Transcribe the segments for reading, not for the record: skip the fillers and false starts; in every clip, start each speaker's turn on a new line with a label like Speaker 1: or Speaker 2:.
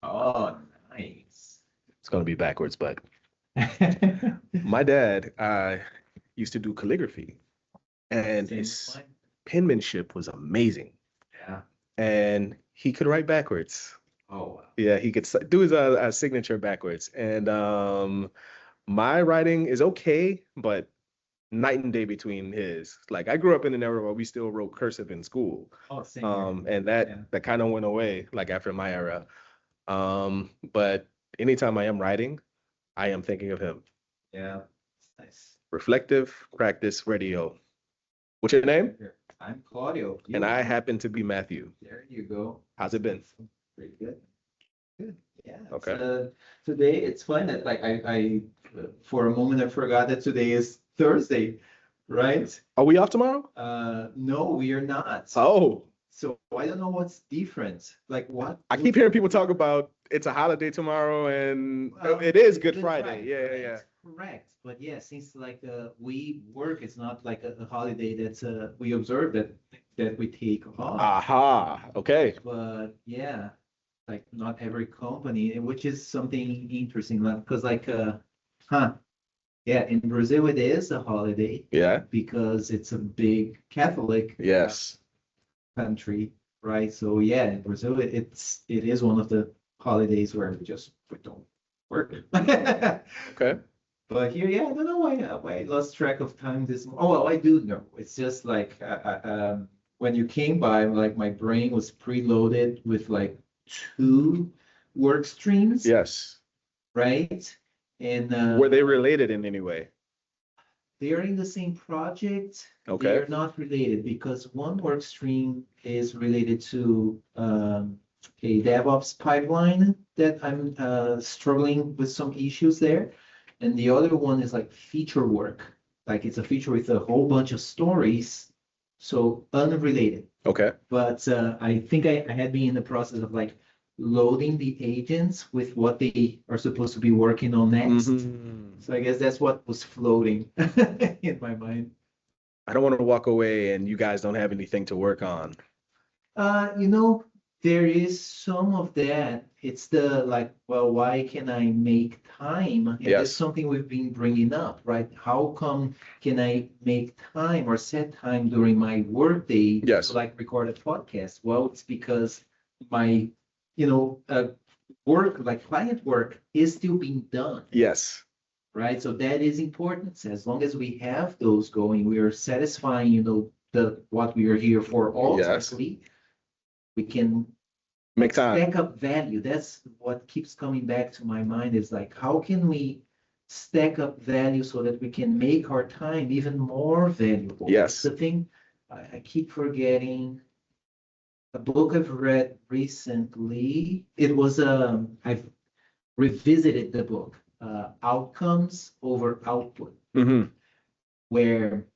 Speaker 1: Oh, nice.
Speaker 2: It's going to be backwards, but my dad used to do calligraphy, and
Speaker 1: Same with
Speaker 2: his
Speaker 1: mine.
Speaker 2: penmanship was amazing,
Speaker 1: Yeah.
Speaker 2: and he could write backwards.
Speaker 1: Oh, wow.
Speaker 2: Yeah, he could do his signature backwards, and my writing is okay, but night and day between his. Like I grew up in an era where we still wrote cursive in school,
Speaker 1: Oh, same here.
Speaker 2: and
Speaker 1: Yeah.
Speaker 2: that kind of went away like after my era. But anytime I am writing, I am thinking of him.
Speaker 1: Yeah. It's nice.
Speaker 2: Reflective practice radio. What's your name?
Speaker 1: Here. I'm Claudio.
Speaker 2: And
Speaker 1: You.
Speaker 2: I happen to be Matthew.
Speaker 1: There you go.
Speaker 2: How's it been?
Speaker 1: Pretty good. Good. Yeah.
Speaker 2: Okay.
Speaker 1: Today it's fun that like I for a moment I forgot that today is Thursday, right?
Speaker 2: Are we off tomorrow?
Speaker 1: No, we are not.
Speaker 2: Oh,
Speaker 1: So I don't know what's different. Like what?
Speaker 2: I keep hearing people talk about it's a holiday tomorrow and it is Good Friday. Yeah, yeah, yeah.
Speaker 1: Correct. But yeah, since like we work, it's not like a holiday that's we observe that we take off.
Speaker 2: Aha. Okay.
Speaker 1: But yeah, like not every company, which is something interesting, like because like huh, yeah, in Brazil it is a holiday
Speaker 2: Yeah.
Speaker 1: because it's a big Catholic
Speaker 2: Yes.
Speaker 1: country, right? So yeah, in Brazil it is one of the holidays where we don't work.
Speaker 2: Okay.
Speaker 1: But here, yeah, I don't know why I lost track of time this. Oh well, I do know. It's just like when you came by, like my brain was preloaded with like two work streams,
Speaker 2: Yes.
Speaker 1: right? And
Speaker 2: Were they related in any way?
Speaker 1: they are in the same project. They
Speaker 2: Okay.
Speaker 1: are not related because one work stream is related to a DevOps pipeline that I'm struggling with some issues there. And the other one is like feature work. Like it's a feature with a whole bunch of stories, so unrelated.
Speaker 2: Okay.
Speaker 1: But I think I had been in the process of like loading the agents with what they are supposed to be working on next.
Speaker 2: Mhm.
Speaker 1: So I guess that's what was floating in my mind.
Speaker 2: I don't want to walk away and you guys don't have anything to work on.
Speaker 1: You know, there is some of that. It's the like, well, why can I make time? And
Speaker 2: Yes.
Speaker 1: that's something we've been bringing up, right? How come can I make time or set time during my workday
Speaker 2: Yes.
Speaker 1: to like record a podcast? Well, it's because my, work, like client work, is still being done,
Speaker 2: Yes.
Speaker 1: right? So that is important. So as long as we have those going, we are satisfying, the what we are here for
Speaker 2: Yes.
Speaker 1: ultimately, we can
Speaker 2: Make time.
Speaker 1: stack up value. That's what keeps coming back to my mind is like, how can we stack up value so that we can make our time even more valuable?
Speaker 2: Yes.
Speaker 1: The thing I keep forgetting, a book I've read recently, it was I've revisited the book, Outcomes Over Output,
Speaker 2: Hmm.
Speaker 1: where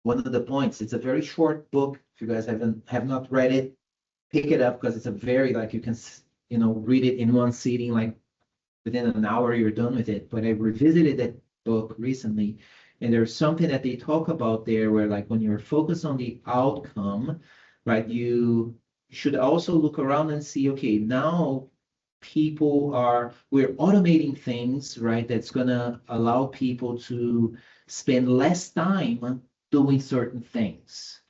Speaker 1: one of the points, it's a very short book. If you guys have not read it, pick it up because it's a very like you can read it in one sitting, like within an hour you're done with it. But I revisited that book recently, and there's something that they talk about there where like when you're focused on the outcome, right, you should also look around and see, okay, now we're automating things, right, that's gonna allow people to spend less time doing certain things.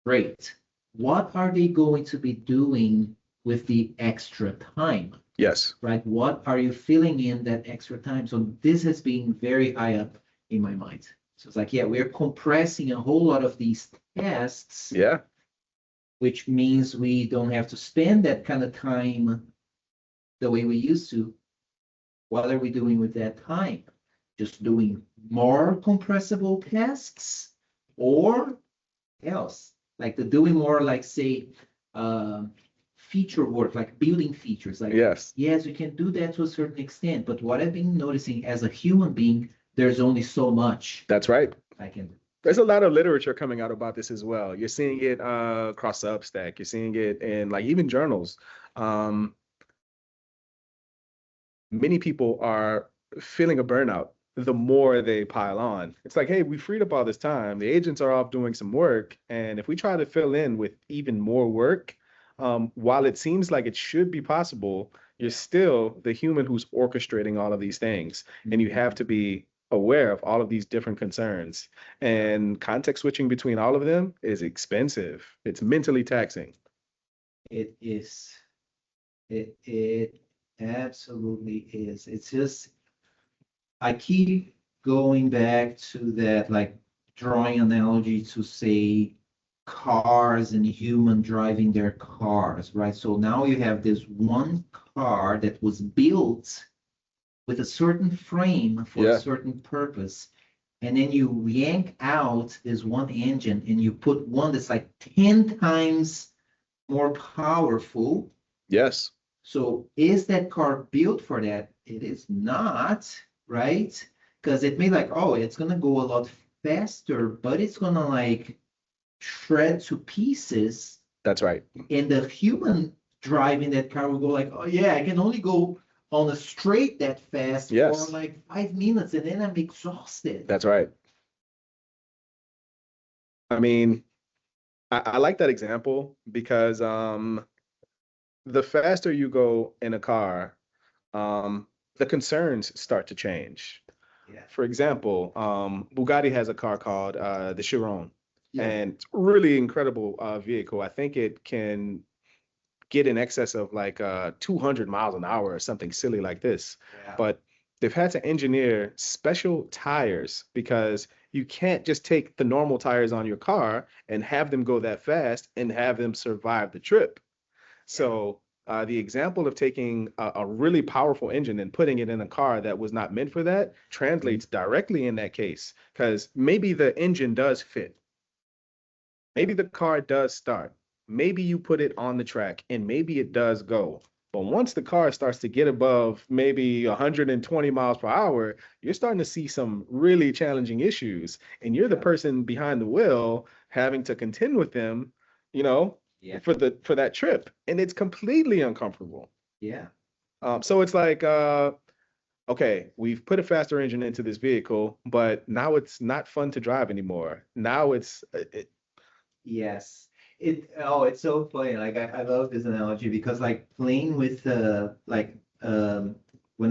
Speaker 1: Great. What are they going to be doing with the extra time,
Speaker 2: Yes.
Speaker 1: right? What are you filling in that extra time? So this has been very high up in my mind. So it's like, yeah, we're compressing a whole lot of these tasks,
Speaker 2: Yeah.
Speaker 1: which means we don't have to spend that kind of time the way we used to. What are we doing with that time? Just doing more compressible tasks or else? Like the doing more like say feature work, like building features. Like
Speaker 2: Yes.
Speaker 1: yes, you can do that to a certain extent, but what I've been noticing as a human being, there's only so much
Speaker 2: That's right.
Speaker 1: I can do.
Speaker 2: There's a lot of literature coming out about this as well. You're seeing it across Substack. You're seeing it in like even journals. Um, Many people are feeling a burnout the more they pile on. It's like, hey, we freed up all this time. The agents are off doing some work. And if we try to fill in with even more work, while it seems like it should be possible, you're still the human who's orchestrating all of these things. And you have to be aware of all of these different concerns. And context switching between all of them is expensive. It's mentally taxing.
Speaker 1: It is. It absolutely is. It's just, I keep going back to that, like drawing analogy to say cars and human driving their cars, right? So now you have this one car that was built with a certain frame for a certain purpose. And then you yank out this one engine and you put one that's like 10 times more powerful.
Speaker 2: Yes.
Speaker 1: So is that car built for that? It is not, right? Because it may like, oh, it's gonna go a lot faster, but it's gonna like shred to pieces.
Speaker 2: That's right.
Speaker 1: And the human driving that car will go like, oh yeah, I can only go on a straight that fast for like 5 minutes, and then I'm exhausted.
Speaker 2: That's right. I mean, I like that example because the faster you go in a car, the concerns start to change.
Speaker 1: Yeah.
Speaker 2: For example, Bugatti has a car called the Chiron, and it's a really incredible vehicle. I think it can get in excess of like 200 miles an hour or something silly like this.
Speaker 1: Yeah.
Speaker 2: But they've had to engineer special tires because you can't just take the normal tires on your car and have them go that fast and have them survive the trip. So the example of taking a really powerful engine and putting it in a car that was not meant for that translates directly in that case, because maybe the engine does fit. Maybe the car does start. Maybe you put it on the track and maybe it does go. But once the car starts to get above maybe 120 miles per hour, you're starting to see some really challenging issues. And you're the person behind the wheel having to contend with them, you know, for that trip. And it's completely uncomfortable.
Speaker 1: Yeah.
Speaker 2: So it's like, okay, we've put a faster engine into this vehicle, but now it's not fun to drive anymore. Now it's
Speaker 1: Yes. It's so funny. Like I love this analogy because like playing with when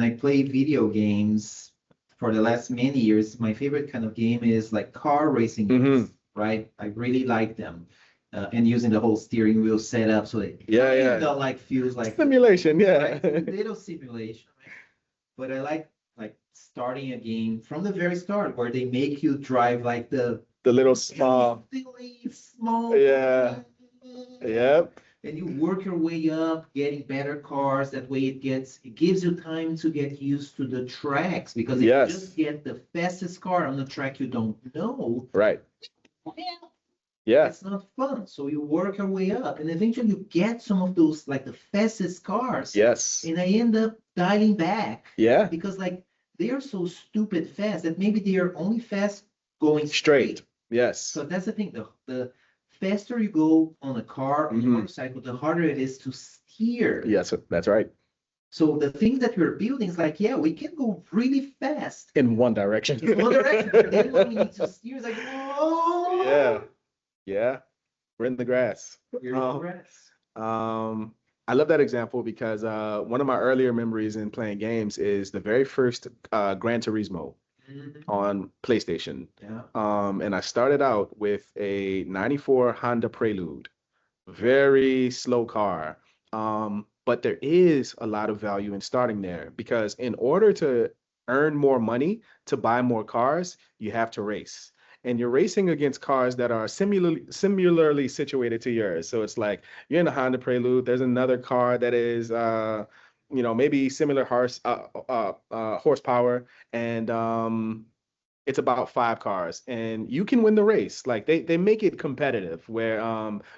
Speaker 1: I play video games for the last many years, my favorite kind of game is like car racing games, right? I really like them. And using the whole steering wheel setup so it kind of like feels like
Speaker 2: simulation,
Speaker 1: right? A little simulation, right? But I like starting a game from the very start where they make you drive like the
Speaker 2: little small,
Speaker 1: yep. And you work your way up, getting better cars. That way it gives you time to get used to the tracks, because if you just get the fastest car on the track you don't know,
Speaker 2: right?
Speaker 1: It's not fun. So you work your way up, and eventually you get some of those like the fastest cars.
Speaker 2: Yes.
Speaker 1: And I end up dialing back.
Speaker 2: Yeah.
Speaker 1: Because like they are so stupid fast that maybe they are only fast going straight.
Speaker 2: Yes.
Speaker 1: So that's the thing. The faster you go on a car or a motorcycle, the harder it is to steer.
Speaker 2: Yes, that's right.
Speaker 1: So the things that we're building is like, yeah, we can go really fast
Speaker 2: in one direction.
Speaker 1: But then when we need to steer, it's like, whoa.
Speaker 2: Yeah. We're in the grass.
Speaker 1: We're in the grass.
Speaker 2: I love that example because one of my earlier memories in playing games is the very first Gran Turismo on PlayStation.
Speaker 1: Yeah.
Speaker 2: And I started out with a 94 Honda Prelude, very slow car. But there is a lot of value in starting there because in order to earn more money to buy more cars, you have to race. And you're racing against cars that are similarly situated to yours. So it's like you're in a Honda Prelude. There's another car that is, maybe similar horsepower, and it's about 5 cars, and you can win the race. Like they make it competitive where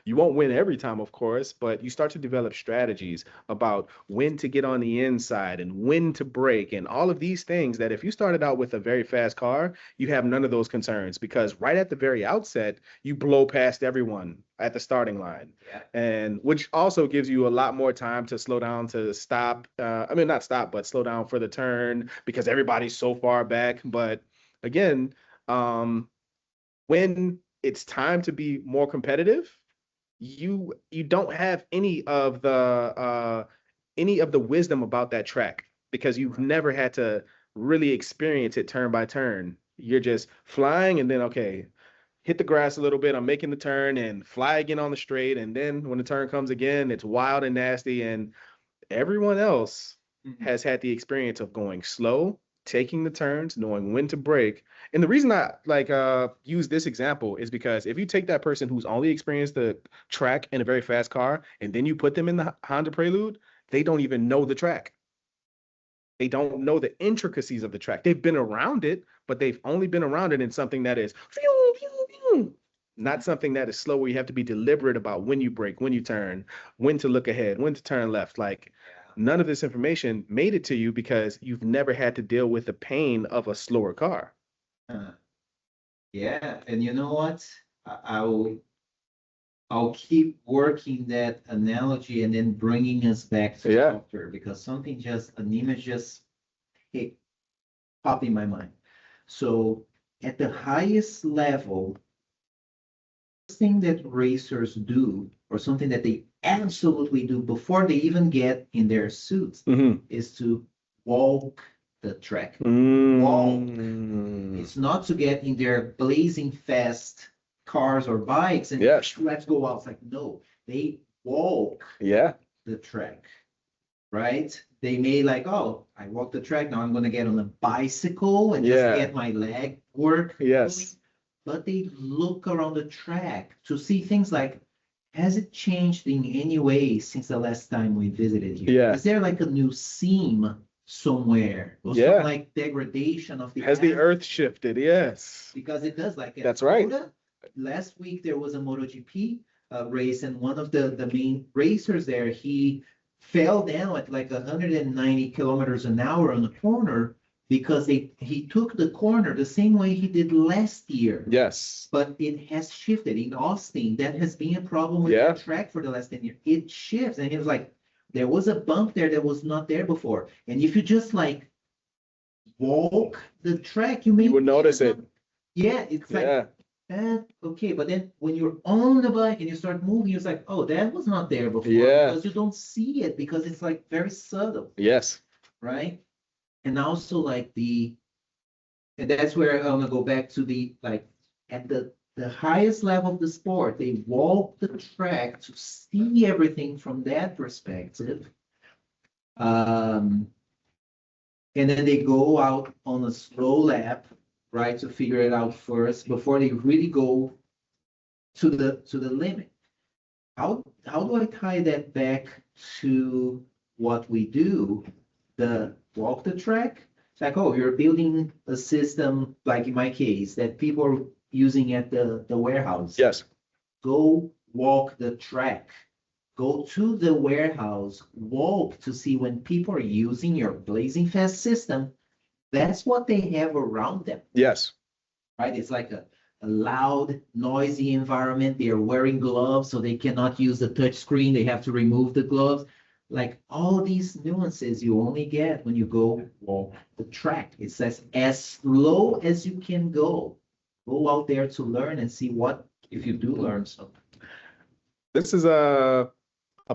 Speaker 2: you won't win every time, of course, but you start to develop strategies about when to get on the inside and when to brake and all of these things that if you started out with a very fast car, you have none of those concerns because right at the very outset, you blow past everyone at the starting line.
Speaker 1: Yeah.
Speaker 2: And which also gives you a lot more time to slow down, to stop. Not stop, but slow down for the turn because everybody's so far back. But again, when it's time to be more competitive, you don't have any of the any of the wisdom about that track because you've never had to really experience it turn by turn. You're just flying and then, okay, hit the grass a little bit, I'm making the turn and fly again on the straight. And then when the turn comes again, it's wild and nasty. And everyone else has had the experience of going slow, taking the turns, knowing when to brake. And the reason I use this example is because if you take that person who's only experienced the track in a very fast car and then you put them in the Honda Prelude, they don't even know the track. They don't know the intricacies of the track. They've been around it, but they've only been around it in something that is not something that is slow, where you have to be deliberate about when you brake, when you turn, when to look ahead, when to turn left. Like, none of this information made it to you because you've never had to deal with the pain of a slower car.
Speaker 1: Yeah, and you know what? I'll keep working that analogy and then bringing us back to software, because something an image just popped in my mind. So at the highest level, thing that racers do, or something that they absolutely do before they even get in their suits, is to walk the track. Walk. It's not to get in their blazing fast cars or bikes and let's go out. It's like, no, they walk the track, right? They may like, oh, I walk the track, now I'm going to get on a bicycle and just get my leg work going. But they look around the track to see things like, has it changed in any way since the last time we visited here? Is there like a new seam somewhere? Or some like degradation of the
Speaker 2: Has the earth shifted? Yes.
Speaker 1: Because it does. Like
Speaker 2: that's right.
Speaker 1: Last week there was a MotoGP race, and one of the main racers there, he fell down at like 190 kilometers an hour on the corner, because he took the corner the same way he did last year.
Speaker 2: Yes.
Speaker 1: But it has shifted. In Austin, that has been a problem with the track for the last 10 years. It shifts. And he was like, there was a bump there that was not there before. And if you just like walk the track, you
Speaker 2: would notice it.
Speaker 1: Yeah, it's like, okay. But then when you're on the bike and you start moving, it's like, oh, that was not there before. Because you don't see it, because it's like very subtle.
Speaker 2: Yes.
Speaker 1: Right? And also like and that's where I'm gonna go back to like at the highest level of the sport, they walk the track to see everything from that perspective. And then they go out on a slow lap, right, to figure it out first before they really go to the limit. How do I tie that back to what we do? The walk the track. It's like, oh, you're building a system, like in my case, that people are using at the warehouse.
Speaker 2: Yes.
Speaker 1: Go walk the track. Go to the warehouse, walk to see when people are using your blazing fast system. That's what they have around them.
Speaker 2: Yes.
Speaker 1: Right? It's like a loud, noisy environment. They are wearing gloves, so they cannot use the touch screen. They have to remove the gloves. Like all these nuances you only get when you go walk the track. It says as slow as you can go. Go out there to learn and see what if you do learn something.
Speaker 2: This is a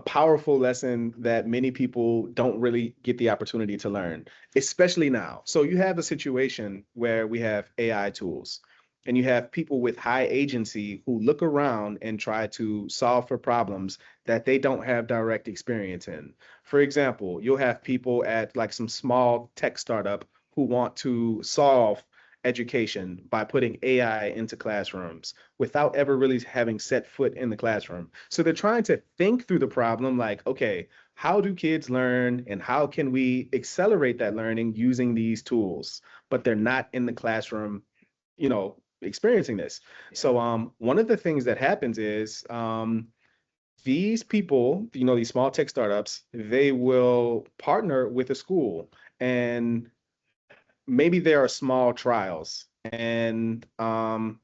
Speaker 2: powerful lesson that many people don't really get the opportunity to learn, especially now. So you have a situation where we have AI tools, and you have people with high agency who look around and try to solve for problems that they don't have direct experience in. For example, you'll have people at like some small tech startup who want to solve education by putting AI into classrooms without ever really having set foot in the classroom. So they're trying to think through the problem like, okay, how do kids learn and how can we accelerate that learning using these tools? But they're not in the classroom, experiencing this. So one of the things that happens is these people, these small tech startups, they will partner with a school, and maybe there are small trials, and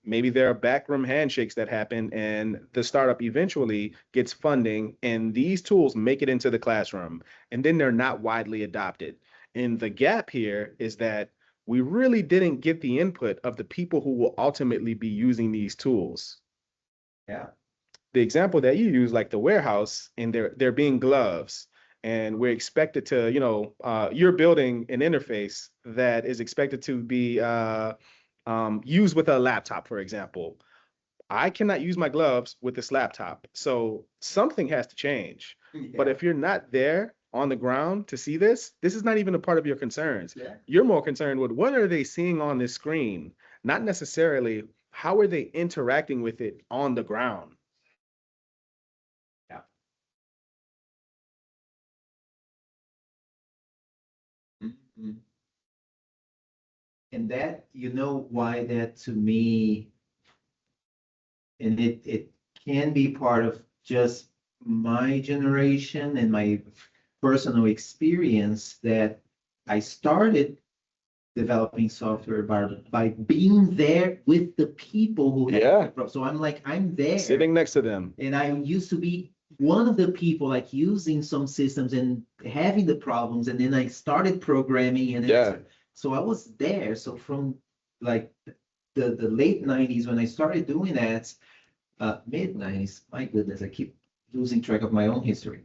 Speaker 2: maybe there are backroom handshakes that happen, and the startup eventually gets funding, and these tools make it into the classroom, and then they're not widely adopted. And the gap here is that we really didn't get the input of the people who will ultimately be using these tools.
Speaker 1: Yeah.
Speaker 2: The example that you use, like the warehouse, and there being gloves, and we're expected to, you're building an interface that is expected to be used with a laptop, for example. I cannot use my gloves with this laptop. So something has to change. Yeah. But if you're not there on the ground to see this, this is not even a part of your concerns. Yeah. You're more concerned with what are they seeing on this screen, not necessarily how are they interacting with it on the ground.
Speaker 1: Yeah. Mm-hmm. And that, why that to me, and it can be part of just my generation and my personal experience, that I started developing software by being there with the people who have so I'm there
Speaker 2: sitting next to them,
Speaker 1: and I used to be one of the people like using some systems and having the problems, and then I started programming, and so I was there. So from like the late 90s when I started doing that, mid 90s, my goodness, I keep losing track of my own history.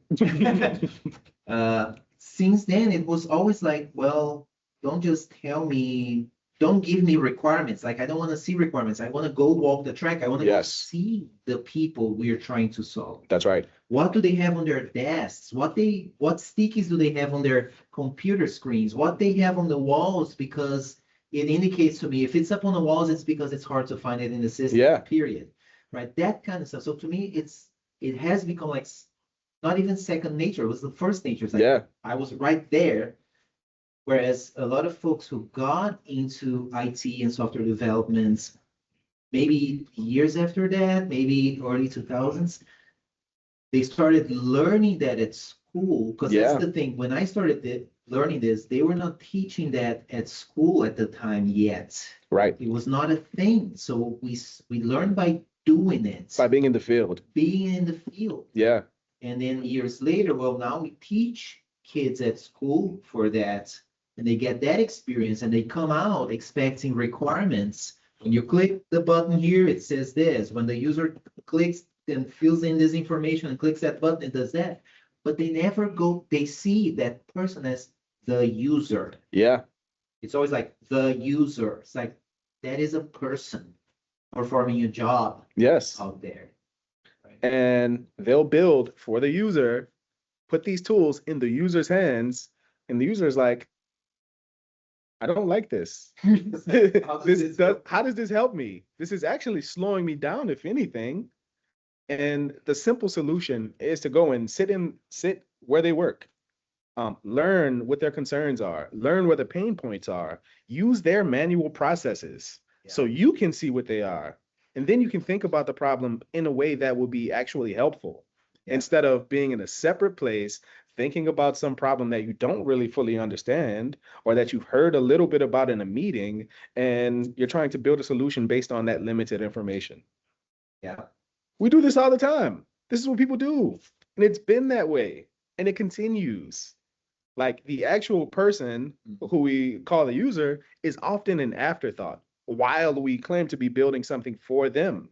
Speaker 1: Since then, it was always like, well, don't just tell me, don't give me requirements. Like, I don't want to see requirements. I want to go walk the track. I want to go see the people we are trying to solve.
Speaker 2: That's right.
Speaker 1: What do they have on their desks? What stickies do they have on their computer screens? What they have on the walls? Because it indicates to me if it's up on the walls, it's because it's hard to find it in the system, period. Right? That kind of stuff. So to me, it has become like not even second nature. It was the first nature. It's like I was right there. Whereas a lot of folks who got into IT and software development, maybe years after that, maybe early 2000s, they started learning that at school. Because that's the thing. When I started learning this, they were not teaching that at school at the time yet.
Speaker 2: Right.
Speaker 1: It was not a thing. So we learned by doing it.
Speaker 2: By being in the field.
Speaker 1: Being in the field.
Speaker 2: Yeah.
Speaker 1: And then years later, well, now we teach kids at school for that. And they get that experience and they come out expecting requirements. When you click the button here, it says this. When the user clicks and fills in this information and clicks that button, it does that. But they never they see that person as the user.
Speaker 2: Yeah.
Speaker 1: It's always like the user. It's like that is a person performing a job out there. Right.
Speaker 2: And they'll build for the user, put these tools in the user's hands, and the user's like, I don't like this. How does this help me? This is actually slowing me down, if anything. And the simple solution is to go and sit where they work. Learn what their concerns are, learn where the pain points are, use their manual processes so you can see what they are. And then you can think about the problem in a way that will be actually helpful instead of being in a separate place, thinking about some problem that you don't really fully understand or that you've heard a little bit about in a meeting, and you're trying to build a solution based on that limited information.
Speaker 1: Yeah.
Speaker 2: We do this all the time. This is what people do. And it's been that way. And it continues. Like the actual person who we call the user is often an afterthought while we claim to be building something for them.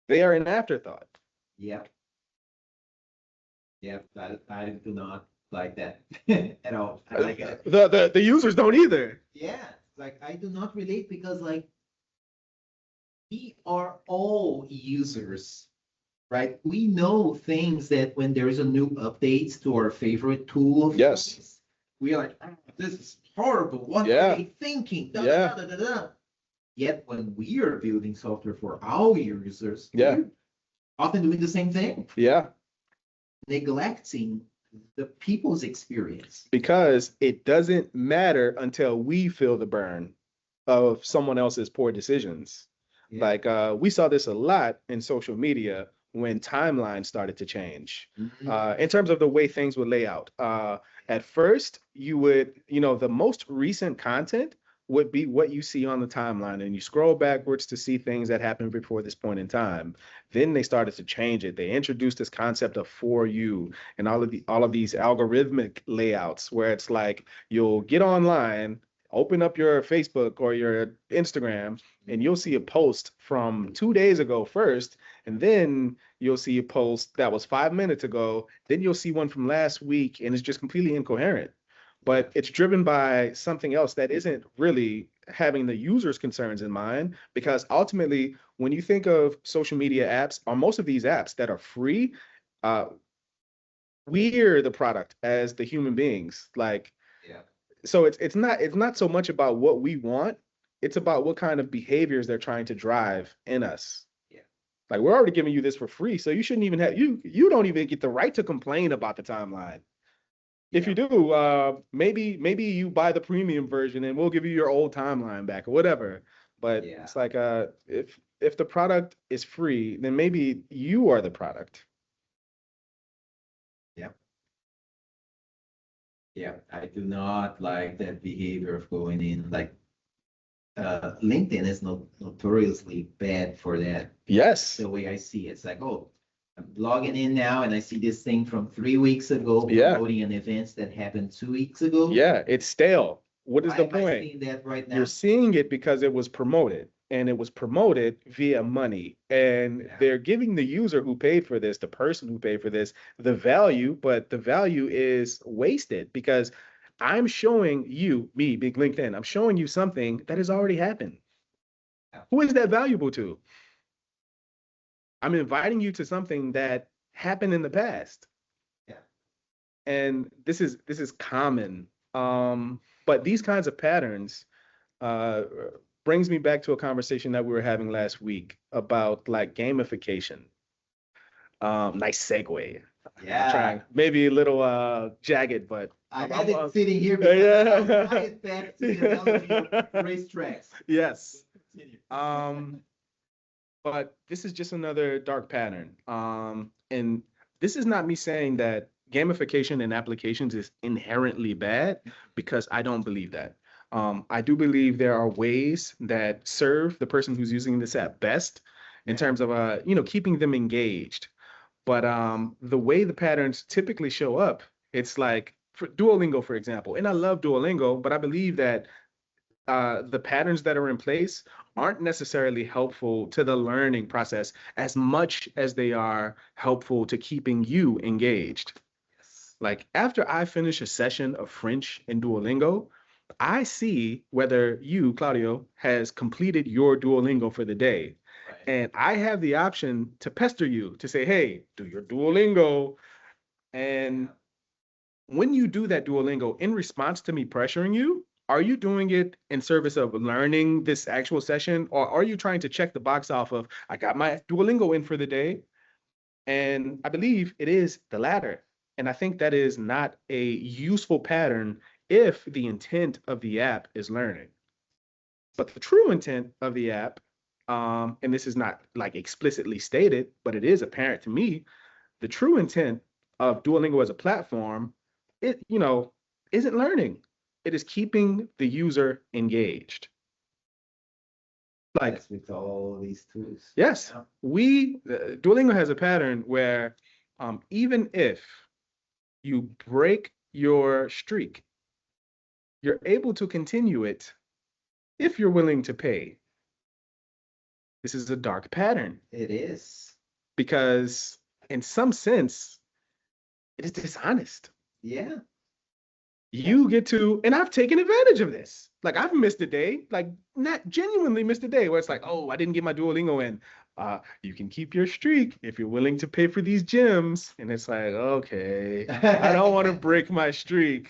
Speaker 2: They are an afterthought.
Speaker 1: Yeah. Yeah, I do not like that at all. I like it.
Speaker 2: The users don't either.
Speaker 1: Yeah, like I do not relate because like we are all users, right? We know things that when there's a new update to our favorite tool, we are like, this is horrible. What are they thinking? Da, da, da, da, da. Yet when we are building software for our users, we're often doing the same thing.
Speaker 2: Yeah.
Speaker 1: Neglecting the people's experience.
Speaker 2: Because it doesn't matter until we feel the burn of someone else's poor decisions. Yeah. Like we saw this a lot in social media when timelines started to change in terms of the way things would lay out. At first, you would, the most recent content would be what you see on the timeline, and you scroll backwards to see things that happened before this point in time. Then they started to change it. They introduced this concept of for you and all of these algorithmic layouts where it's like you'll get online Open up your Facebook or your Instagram, and you'll see a post from 2 days ago first, and then you'll see a post that was 5 minutes ago. Then you'll see one from last week, and it's just completely incoherent. But it's driven by something else that isn't really having the user's concerns in mind, because ultimately, when you think of social media apps, or most of these apps that are free, we're the product as the human beings. Like,
Speaker 1: Yeah.
Speaker 2: so it's not so much about what we want, it's about what kind of behaviors they're trying to drive in us.
Speaker 1: Yeah.
Speaker 2: Like, we're already giving you this for free, so you shouldn't even have you don't even get the right to complain about the timeline. If you do, maybe you buy the premium version and we'll give you your old timeline back or whatever. But it's like, if the product is free, then maybe you are the product.
Speaker 1: Yeah. Yeah, I do not like that behavior of going in. Like, LinkedIn is notoriously bad for that.
Speaker 2: Yes.
Speaker 1: The way I see it, it's like, oh, I'm logging in now and I see this thing from 3 weeks ago,
Speaker 2: Yeah.
Speaker 1: promoting an event that happened 2 weeks ago.
Speaker 2: Yeah, it's stale. What is
Speaker 1: Why
Speaker 2: the
Speaker 1: am I
Speaker 2: point?
Speaker 1: seeing that right now?
Speaker 2: You're seeing it because it was promoted, and it was promoted via money. And
Speaker 1: Yeah.
Speaker 2: they're giving the user who paid for this, the person who paid for this, the value, but the value is wasted because I'm showing you, me, big LinkedIn, I'm showing you something that has already happened.
Speaker 1: Yeah.
Speaker 2: Who is that valuable to? I'm inviting you to something that happened in the past.
Speaker 1: Yeah.
Speaker 2: And this is common. But these kinds of patterns brings me back to a conversation that we were having last week about like gamification. Nice segue. I'm trying, maybe a little jagged, but
Speaker 1: I had it sitting here because
Speaker 2: yeah.
Speaker 1: I'll get back to the analogy of racetracks.
Speaker 2: Yes.
Speaker 1: Continue.
Speaker 2: But this is just another dark pattern. And this is not me saying that gamification in applications is inherently bad, because I don't believe that. I do believe there are ways that serve the person who's using this app best in terms of keeping them engaged. But the way the patterns typically show up, it's like for Duolingo, for example. And I love Duolingo, but I believe that the patterns that are in place aren't necessarily helpful to the learning process as much as they are helpful to keeping you engaged.
Speaker 1: Yes.
Speaker 2: Like, after I finish a session of French in Duolingo, I see whether you, Claudio, has completed your Duolingo for the day.
Speaker 1: Right.
Speaker 2: And I have the option to pester you to say, hey, do your Duolingo. And when you do that Duolingo in response to me pressuring you, are you doing it in service of learning this actual session? Or are you trying to check the box off of, I got my Duolingo in for the day? And I believe it is the latter. And I think that is not a useful pattern if the intent of the app is learning. But the true intent of the app, and this is not like explicitly stated, but it is apparent to me, the true intent of Duolingo as a platform, it isn't learning. It is keeping the user engaged. Like,
Speaker 1: yes, with all these tools.
Speaker 2: yes, Duolingo has a pattern where even if you break your streak, you're able to continue it if you're willing to pay. This is a dark pattern.
Speaker 1: It is.
Speaker 2: Because in some sense, it is dishonest.
Speaker 1: Yeah.
Speaker 2: You get to, and I've taken advantage of this. Like, I've missed a day, like not genuinely missed a day where it's like, oh, I didn't get my Duolingo in. You can keep your streak if you're willing to pay for these gems. And it's like, okay, I don't want to break my streak.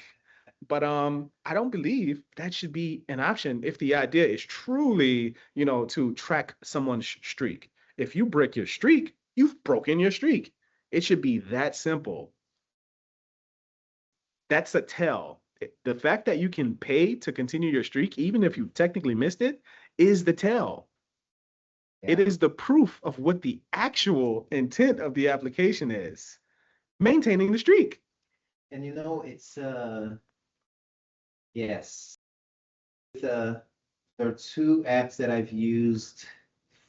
Speaker 2: But I don't believe that should be an option if the idea is truly, to track someone's streak. If you break your streak, you've broken your streak. It should be that simple. That's a tell. The fact that you can pay to continue your streak, even if you technically missed it, is the tell. Yeah. It is the proof of what the actual intent of the application is, maintaining the streak.
Speaker 1: And it's yes. There are two apps that I've used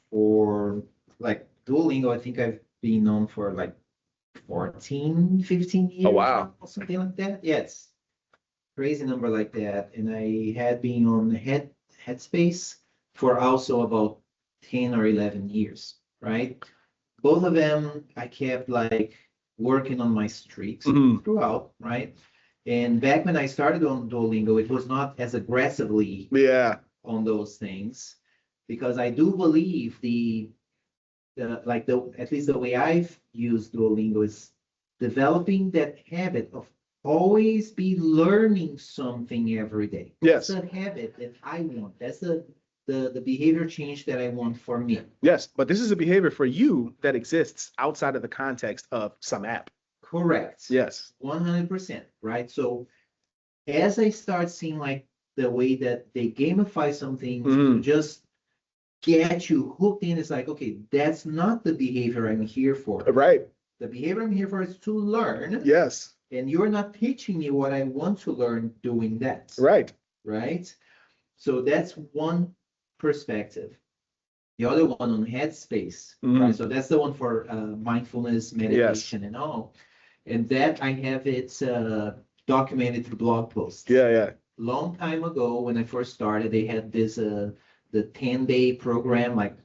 Speaker 1: for, like, Duolingo. I think I've been known for like 14, 15 years.
Speaker 2: Oh, wow.
Speaker 1: Now, something like that. Yes. crazy number like that. And I had been on Headspace for also about 10 or 11 years, right? Both of them, I kept like working on my streaks throughout, right? And back when I started on Duolingo, it was not as aggressively on those things, because I do believe at least the way I've used Duolingo is developing that habit of always be learning something every day.
Speaker 2: Yes.
Speaker 1: That's the habit that I want. That's the behavior change that I want for me.
Speaker 2: Yes, but this is a behavior for you that exists outside of the context of some app.
Speaker 1: Correct.
Speaker 2: Yes.
Speaker 1: 100%, right? So as I start seeing like the way that they gamify some things to just get you hooked in, it's like, okay, that's not the behavior I'm here for.
Speaker 2: Right.
Speaker 1: The behavior I'm here for is to learn.
Speaker 2: Yes.
Speaker 1: And you're not teaching me what I want to learn doing that.
Speaker 2: Right.
Speaker 1: Right? So that's one perspective. The other one on Headspace, right? So that's the one for mindfulness, meditation, and all. And that I have it documented through blog posts.
Speaker 2: Yeah.
Speaker 1: Long time ago, when I first started, they had this the 10-day program, like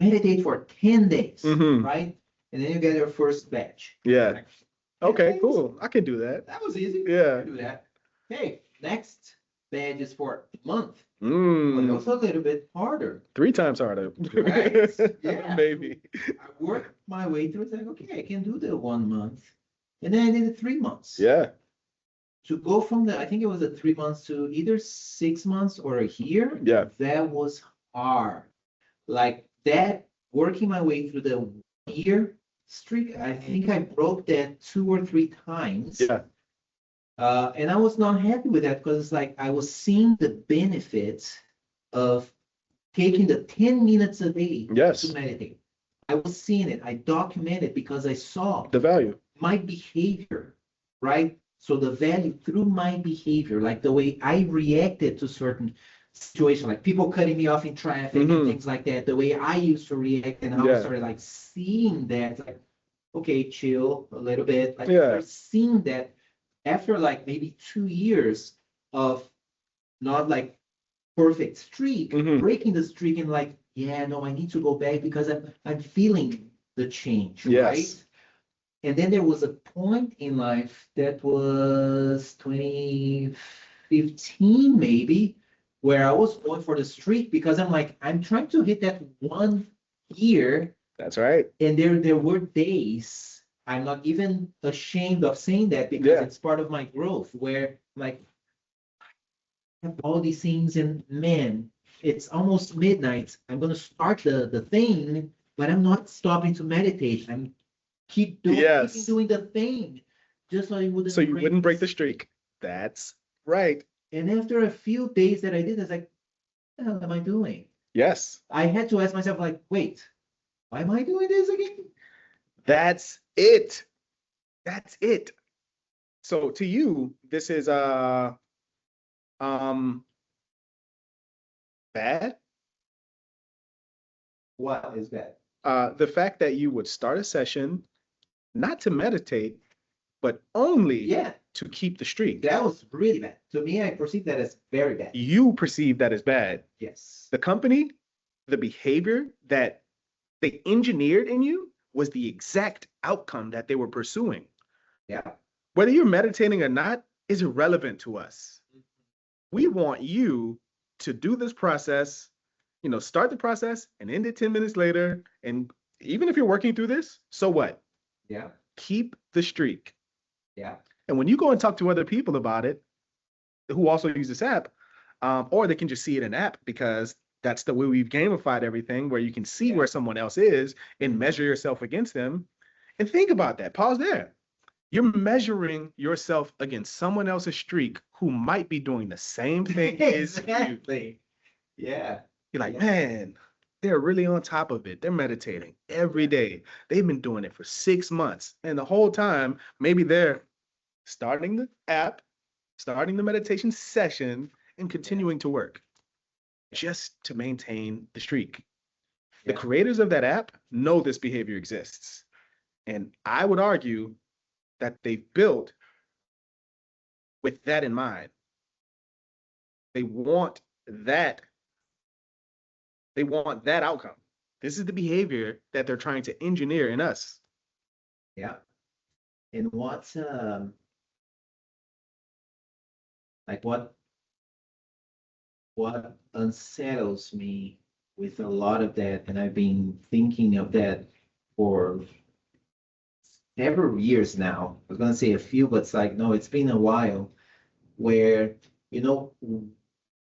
Speaker 1: meditate for 10 days, right? And then you get your first batch.
Speaker 2: Yeah.
Speaker 1: Like,
Speaker 2: okay, cool. I can do that.
Speaker 1: That was easy.
Speaker 2: Yeah.
Speaker 1: I can do that. Hey, next batch is for a month. But
Speaker 2: Mm.
Speaker 1: also a little bit harder.
Speaker 2: 3 times harder.
Speaker 1: Right? Yeah.
Speaker 2: Maybe.
Speaker 1: I worked my way through. It's like, okay, I can do the 1 month. And then I did it 3 months.
Speaker 2: Yeah.
Speaker 1: To go from I think it was a 3 months to either 6 months or a year.
Speaker 2: Yeah.
Speaker 1: That was hard. Like that, working my way through the year streak, I think I broke that 2 or 3 times.
Speaker 2: Yeah.
Speaker 1: And I was not happy with that, because it's like I was seeing the benefits of taking the 10 minutes a day to meditate. I was seeing it. I documented because I saw
Speaker 2: the value,
Speaker 1: my behavior, right? So the value through my behavior, like the way I reacted to certain situations, like people cutting me off in traffic and things like that, the way I used to react, and how I started like seeing that, like, okay, chill a little bit. Like I started seeing that after like maybe 2 years of not like perfect streak, breaking the streak, and like, yeah, no, I need to go back because I'm feeling the change, right? And then there was a point in life that was 2015 maybe, where I was going for the streak because I'm like, I'm trying to hit that 1 year.
Speaker 2: That's right.
Speaker 1: And there were days, I'm not even ashamed of saying that, because it's part of my growth, where like I have all these things, and man, it's almost midnight. I'm gonna start the thing, but I'm not stopping to meditate. I'm keep doing the thing, just so you wouldn't
Speaker 2: break the streak. That's right.
Speaker 1: And after a few days that I did, I was like, what the hell am I doing?
Speaker 2: Yes.
Speaker 1: I had to ask myself, like, wait, why am I doing this again?
Speaker 2: That's it. That's it. So to you, this is bad?
Speaker 1: What is bad?
Speaker 2: The fact that you would start a session not to meditate, but only to keep the streak.
Speaker 1: That was really bad. To me, I perceive that as very bad.
Speaker 2: You perceive that as bad.
Speaker 1: Yes.
Speaker 2: The company, the behavior that they engineered in you was the exact outcome that they were pursuing.
Speaker 1: Yeah.
Speaker 2: Whether you're meditating or not is irrelevant to us. We want you to do this process, start the process and end it 10 minutes later. And even if you're working through this, so what?
Speaker 1: Yeah.
Speaker 2: Keep the streak.
Speaker 1: Yeah.
Speaker 2: And when you go and talk to other people about it, who also use this app, or they can just see it in app, because that's the way we've gamified everything, where you can see where someone else is and measure yourself against them. And think about that. Pause there. You're measuring yourself against someone else's streak who might be doing the same thing as you.
Speaker 1: Yeah.
Speaker 2: You're like, man, they're really on top of it. They're meditating every day. They've been doing it for 6 months. And the whole time, maybe they're starting the app, starting the meditation session, and continuing to work just to maintain the streak. The creators of that app know this behavior exists. And I would argue that they built with that in mind. They want that. They want that outcome. This is the behavior that they're trying to engineer in us.
Speaker 1: Yeah. And what's like what unsettles me with a lot of that, and I've been thinking of that for several years now. I was gonna say a few, but it's like, no, it's been a while, where, you know,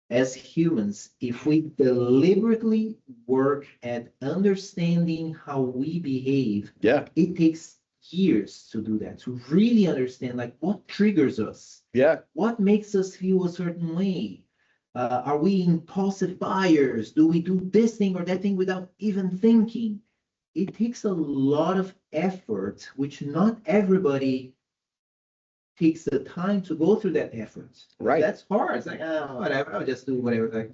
Speaker 1: as humans, if we deliberately work at understanding how we behave,
Speaker 2: Yeah.
Speaker 1: it takes years to do that, to really understand like what triggers us,
Speaker 2: Yeah.
Speaker 1: what makes us feel a certain way. Are we impulsive buyers? Do we do this thing or that thing without even thinking? It takes a lot of effort, which not everybody takes the time to go through that effort.
Speaker 2: Right.
Speaker 1: That's hard. It's like, oh, whatever, I'll just do whatever. Like,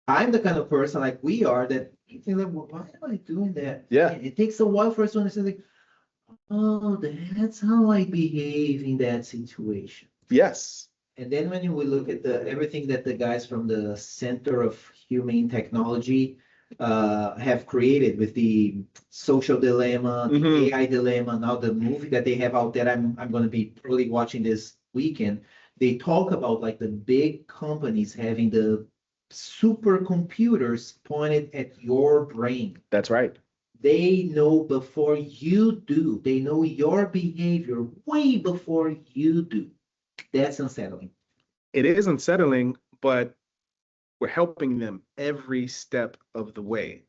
Speaker 1: I'm the kind of person like we are that you think like, well, why am I doing that?
Speaker 2: Yeah.
Speaker 1: And it takes a while for us to understand, like, oh, that's how I behave in that situation.
Speaker 2: Yes.
Speaker 1: And then when we look at the everything that the guys from the Center of Humane Technology have created with the social dilemma, the
Speaker 2: Mhm.
Speaker 1: AI dilemma, now the movie that they have out there, I'm going to be probably watching this weekend. They talk about like the big companies having the supercomputers pointed at your brain.
Speaker 2: That's right.
Speaker 1: They know before you do. They know your behavior way before you do. That's unsettling.
Speaker 2: It is unsettling, but we're helping them every step of the way.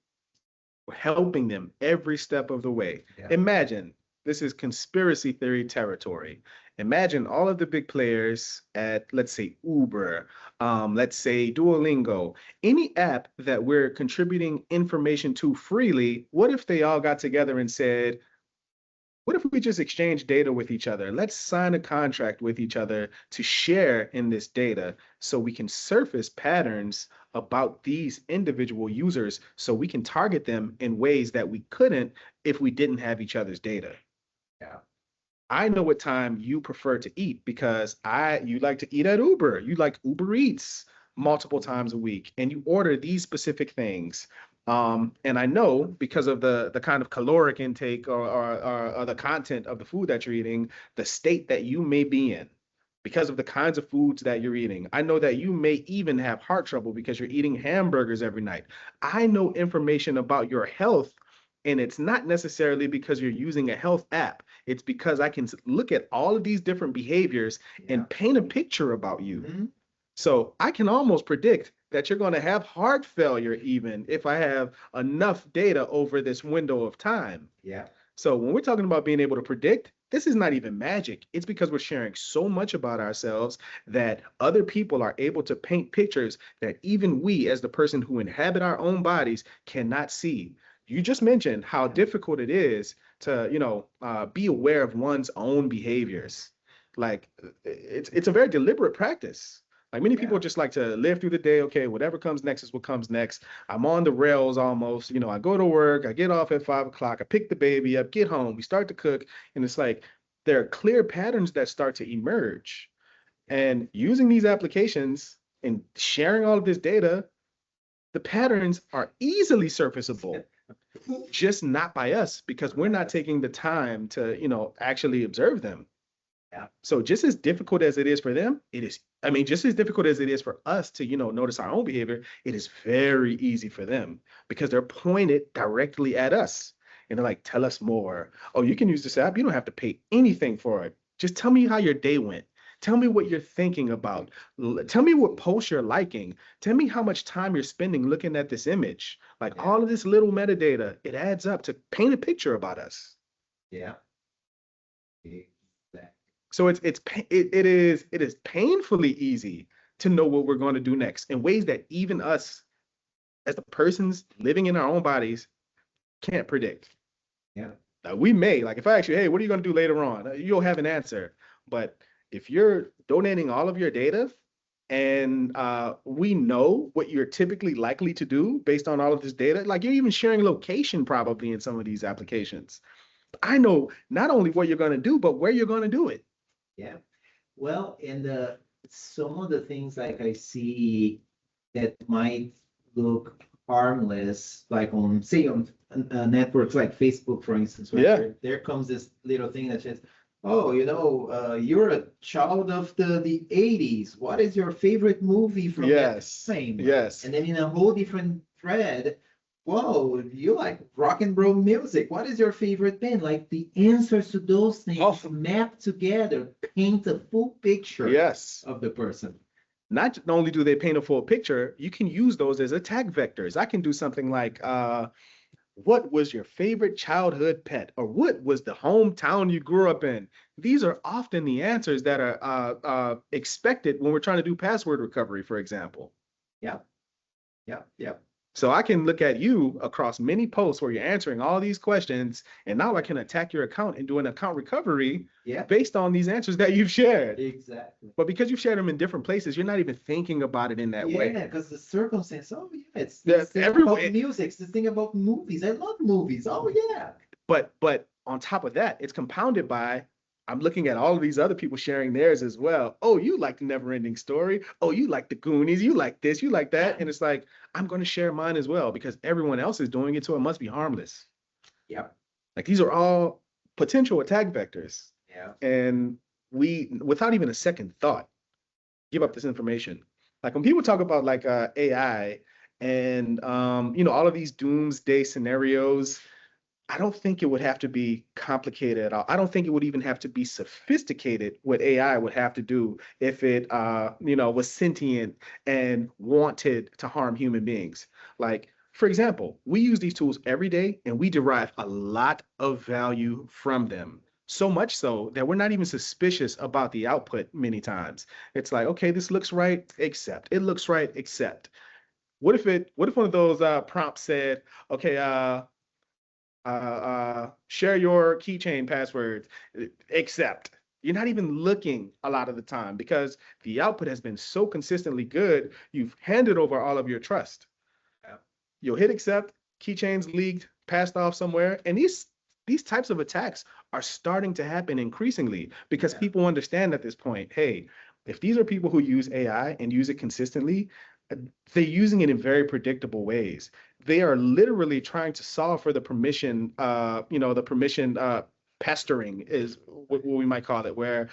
Speaker 2: We're helping them every step of the way.
Speaker 1: Yeah.
Speaker 2: Imagine, this is conspiracy theory territory. Imagine all of the big players at, let's say, Uber, let's say Duolingo, any app that we're contributing information to freely. What if they all got together and said, what if we just exchange data with each other? Let's sign a contract with each other to share in this data so we can surface patterns about these individual users so we can target them in ways that we couldn't if we didn't have each other's data.
Speaker 1: Yeah.
Speaker 2: I know what time you prefer to eat because you like to eat at Uber. You like Uber Eats multiple times a week and you order these specific things. And I know because of the kind of caloric intake or the content of the food that you're eating, the state that you may be in, because of the kinds of foods that you're eating. I know that you may even have heart trouble because you're eating hamburgers every night. I know information about your health, and it's not necessarily because you're using a health app. It's because I can look at all of these different behaviors and paint a picture about you.
Speaker 1: Mm-hmm.
Speaker 2: So I can almost predict that you're going to have heart failure even if I have enough data over this window of time.
Speaker 1: Yeah.
Speaker 2: So when we're talking about being able to predict, this is not even magic. It's because we're sharing so much about ourselves that other people are able to paint pictures that even we, as the person who inhabit our own bodies, cannot see. You just mentioned how difficult it is to, be aware of one's own behaviors. Like it's a very deliberate practice. Like many people just like to live through the day. Okay, whatever comes next is what comes next. I'm on the rails almost. I go to work, I get off at 5 o'clock, I pick the baby up, get home, we start to cook, and it's like there are clear patterns that start to emerge. And using these applications and sharing all of this data, the patterns are easily surfaceable, just not by us because we're not taking the time to, actually observe them.
Speaker 1: Yeah.
Speaker 2: So just as difficult as it is for them, just as difficult as it is for us to, notice our own behavior, it is very easy for them because they're pointed directly at us. And they're like, tell us more. Oh, you can use this app. You don't have to pay anything for it. Just tell me how your day went. Tell me what you're thinking about. Tell me what posts you're liking. Tell me how much time you're spending looking at this image. Like all of this little metadata, it adds up to paint a picture about us.
Speaker 1: Yeah. Exactly.
Speaker 2: So it is painfully easy to know what we're going to do next in ways that even us, as the persons living in our own bodies, can't predict.
Speaker 1: Yeah.
Speaker 2: Now, we may, like if I ask you, hey, what are you going to do later on? You'll have an answer. But if you're donating all of your data and we know what you're typically likely to do based on all of this data, like you're even sharing location probably in some of these applications. I know not only what you're going to do, but where you're going to do it.
Speaker 1: Yeah. Well, and some of the things like I see that might look harmless, like on, say, on networks like Facebook, for instance, right?
Speaker 2: Yeah.
Speaker 1: There comes this little thing that says, oh, you're a child of the 80s. What is your favorite movie from that time?
Speaker 2: Yes.
Speaker 1: And then in a whole different thread, whoa, you like rock and roll music. What is your favorite band? Like the answers to those things mapped together paint a full picture of the person.
Speaker 2: Not only do they paint a full picture, you can use those as attack vectors. I can do something like, what was your favorite childhood pet? Or what was the hometown you grew up in? These are often the answers that are expected when we're trying to do password recovery, for example.
Speaker 1: Yeah.
Speaker 2: So I can look at you across many posts where you're answering all these questions, and now I can attack your account and do an account recovery based on these answers that you've shared.
Speaker 1: Exactly.
Speaker 2: But because you've shared them in different places, you're not even thinking about it in that way.
Speaker 1: Yeah, because the circumstance, it's this thing about music, it's this thing about movies. I love movies. Oh, yeah.
Speaker 2: But on top of that, it's compounded by, I'm looking at all of these other people sharing theirs as well. Oh, you like the Never Ending Story. Oh, you like the Goonies. You like this. You like that. And it's like, I'm going to share mine as well because everyone else is doing it, so it must be harmless.
Speaker 1: Yeah.
Speaker 2: Like these are all potential attack vectors.
Speaker 1: Yeah.
Speaker 2: And we, without even a second thought, give up this information. Like when people talk about like AI and all of these doomsday scenarios, I don't think it would have to be complicated at all. I don't think it would even have to be sophisticated what AI would have to do if it, was sentient and wanted to harm human beings. Like, for example, we use these tools every day and we derive a lot of value from them. So much so that we're not even suspicious about the output many times. It's like, okay, this looks right, accept. It looks right, accept. What if one of those prompts said, okay, share your keychain passwords, accept. You're not even looking a lot of the time because the output has been so consistently good, you've handed over all of your trust. Yeah. You'll hit accept, keychains leaked, passed off somewhere, and these types of attacks are starting to happen increasingly because people understand at this point, hey, if these are people who use AI and use it consistently, they're using it in very predictable ways. They are literally trying to solve for the permission, pestering is what we might call it, where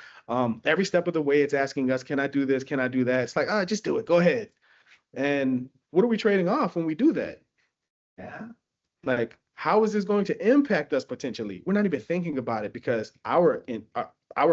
Speaker 2: every step of the way it's asking us, can I do this? Can I do that? It's like, just do it. Go ahead. And what are we trading off when we do that?
Speaker 1: Yeah.
Speaker 2: Like, how is this going to impact us potentially? We're not even thinking about it because our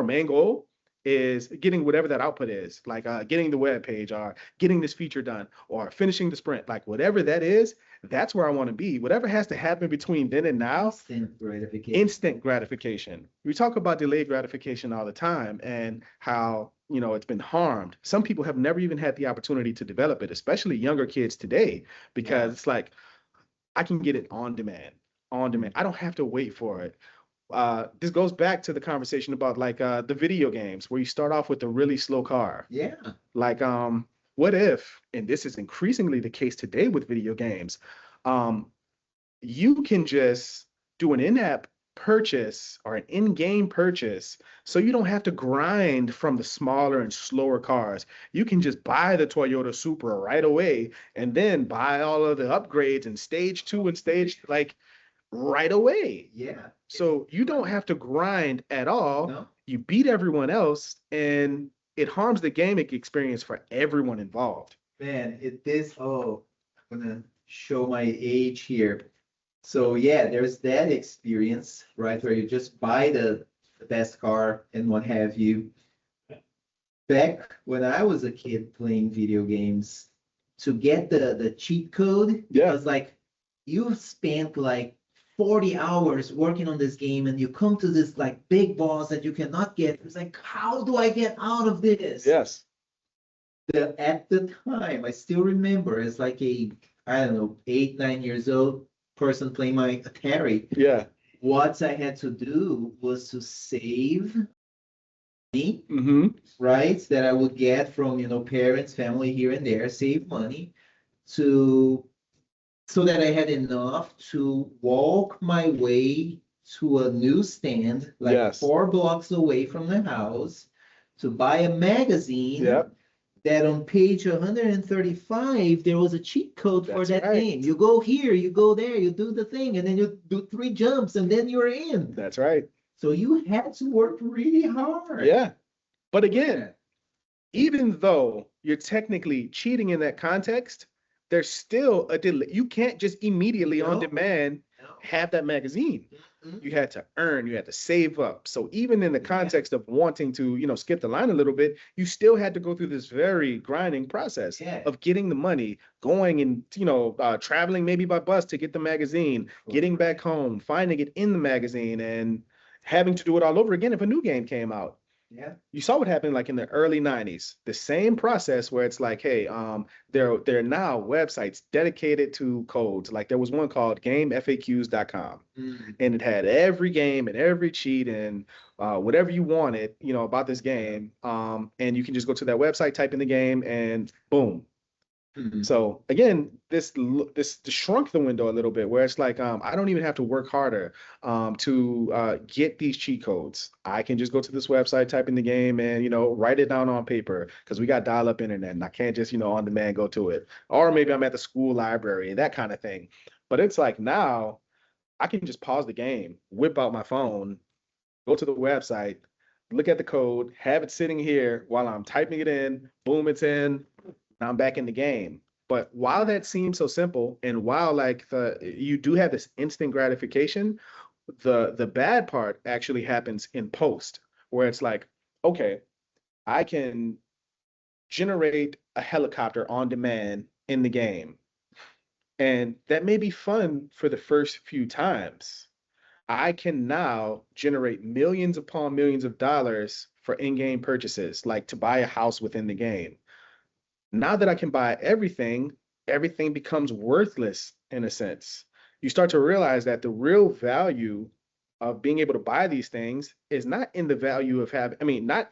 Speaker 2: main goal is getting whatever that output is, like getting the web page or getting this feature done or finishing the sprint, like whatever that is, that's where I want to be. Whatever has to happen between then and now, instant gratification. We talk about delayed gratification all the time and how, it's been harmed. Some people have never even had the opportunity to develop it, especially younger kids today, because it's like, I can get it on demand. I don't have to wait for it. This goes back to the conversation about like the video games where you start off with a really slow car.
Speaker 1: Yeah.
Speaker 2: Like, what if, and this is increasingly the case today with video games, you can just do an in-app purchase or an in-game purchase so you don't have to grind from the smaller and slower cars. You can just buy the Toyota Supra right away and then buy all of the upgrades and stage 2 and stage like right away.
Speaker 1: Yeah.
Speaker 2: So you don't have to grind at all.
Speaker 1: No.
Speaker 2: You beat everyone else and it harms the gaming experience for everyone involved.
Speaker 1: Man, I'm gonna show my age here. So yeah, there's that experience, right, where you just buy the best car and what have you. Back when I was a kid playing video games, to get the cheat code, it was like you spent like 40 hours working on this game and you come to this like big boss that you cannot get. It's like, how do I get out of this?
Speaker 2: Yes.
Speaker 1: At the time, I still remember as like I don't know, 8, 9 years old person playing my Atari.
Speaker 2: Yeah.
Speaker 1: What I had to do was to save money, right? That I would get from, parents, family here and there, save money so that I had enough to walk my way to a newsstand, like 4 blocks away from the house, to buy a magazine.
Speaker 2: Yep.
Speaker 1: That on page 135, there was a cheat code for
Speaker 2: That's
Speaker 1: that
Speaker 2: right.
Speaker 1: game. You go here, you go there, you do the thing, and then you do 3 jumps, and then you're in.
Speaker 2: That's right.
Speaker 1: So you had to work really hard.
Speaker 2: Yeah. But again, even though you're technically cheating in that context, there's still a delay. You can't just immediately on demand have that magazine. You had to earn, you had to save up. So even in the context of wanting to, skip the line a little bit, you still had to go through this very grinding process of getting the money, going and, traveling maybe by bus to get the magazine, getting back home, finding it in the magazine, and having to do it all over again if a new game came out.
Speaker 1: Yeah.
Speaker 2: You saw what happened like in the early 90s, the same process where it's like, hey, there are now websites dedicated to codes. Like there was one called gamefaqs.com, and it had every game and every cheat and whatever you wanted, about this game. And you can just go to that website, type in the game, and boom. So again, this shrunk the window a little bit, where it's like I don't even have to work harder to get these cheat codes. I can just go to this website, type in the game, and write it down on paper, because we got dial-up internet, and I can't just on demand go to it. Or maybe I'm at the school library, that kind of thing. But it's like now I can just pause the game, whip out my phone, go to the website, look at the code, have it sitting here while I'm typing it in. Boom, it's in. I'm back in the game. But while that seems so simple, and while you do have this instant gratification, the bad part actually happens in post, where it's like, okay, I can generate a helicopter on demand in the game, and that may be fun for the first few times. I can now generate millions upon millions of dollars for in-game purchases, like to buy a house within the game. Now that I can buy everything becomes worthless in a sense. You start to realize that the real value of being able to buy these things is not in the value of not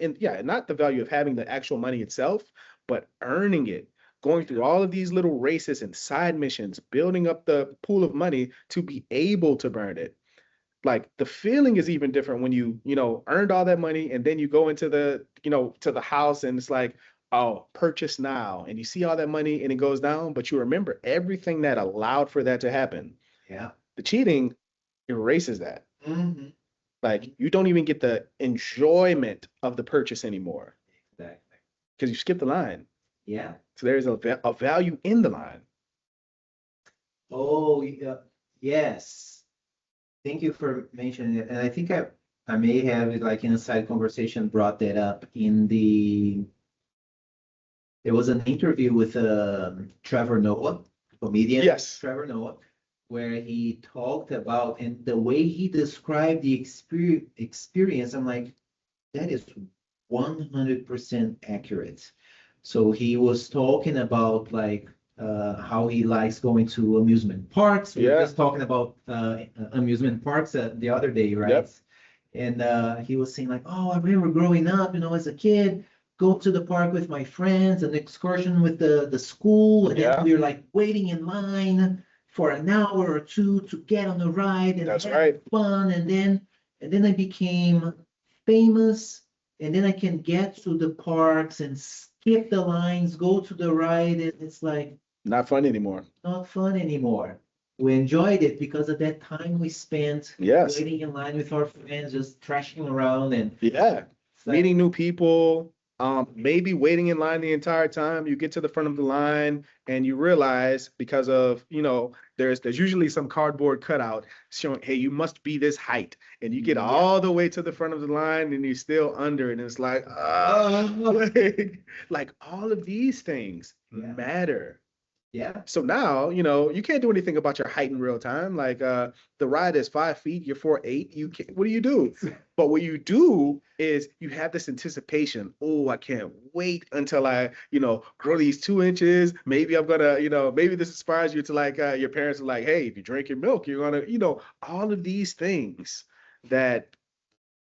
Speaker 2: the value of having the actual money itself, but earning it, going through all of these little races and side missions, building up the pool of money to be able to burn it. Like the feeling is even different when you earned all that money, and then you go into the, to the house, and it's like, oh, purchase now. And you see all that money and it goes down, but you remember everything that allowed for that to happen.
Speaker 1: Yeah.
Speaker 2: The cheating erases that. Like you don't even get the enjoyment of the purchase anymore.
Speaker 1: Exactly.
Speaker 2: Because you skipped the line.
Speaker 1: Yeah.
Speaker 2: So there's a value in the line.
Speaker 1: Oh, yes. Thank you for mentioning it. And I think I may have, like in a side conversation, brought that up there was an interview with Trevor Noah, comedian.
Speaker 2: Yes.
Speaker 1: Trevor Noah, where he talked about, and the way he described the experience, I'm like, that is 100% accurate. So he was talking about like how he likes going to amusement parks. We were just talking about amusement parks the other day, right?
Speaker 2: Yep.
Speaker 1: And he was saying like, oh, I remember growing up, as a kid, go to the park with my friends, an excursion with the school, and then we were like waiting in line for an hour or two to get on the ride and have fun. And then I became famous, and then I can get to the parks and skip the lines, go to the ride, and it's like
Speaker 2: not fun anymore.
Speaker 1: Not fun anymore. We enjoyed it because of that time we spent waiting in line with our friends, just trashing around and
Speaker 2: meeting new people. Maybe waiting in line the entire time. You get to the front of the line and you realize, because of, there's usually some cardboard cutout showing, hey, you must be this height. And you get all the way to the front of the line and you're still under it. And it's like, like all of these things matter.
Speaker 1: Yeah.
Speaker 2: So now, you can't do anything about your height in real time. Like the ride is 5 feet, you're 4'8". What do you do? But what you do is you have this anticipation. Oh, I can't wait until I, grow these 2 inches. Maybe I'm gonna, maybe this inspires you to like your parents are like, hey, if you drink your milk, you're gonna, all of these things that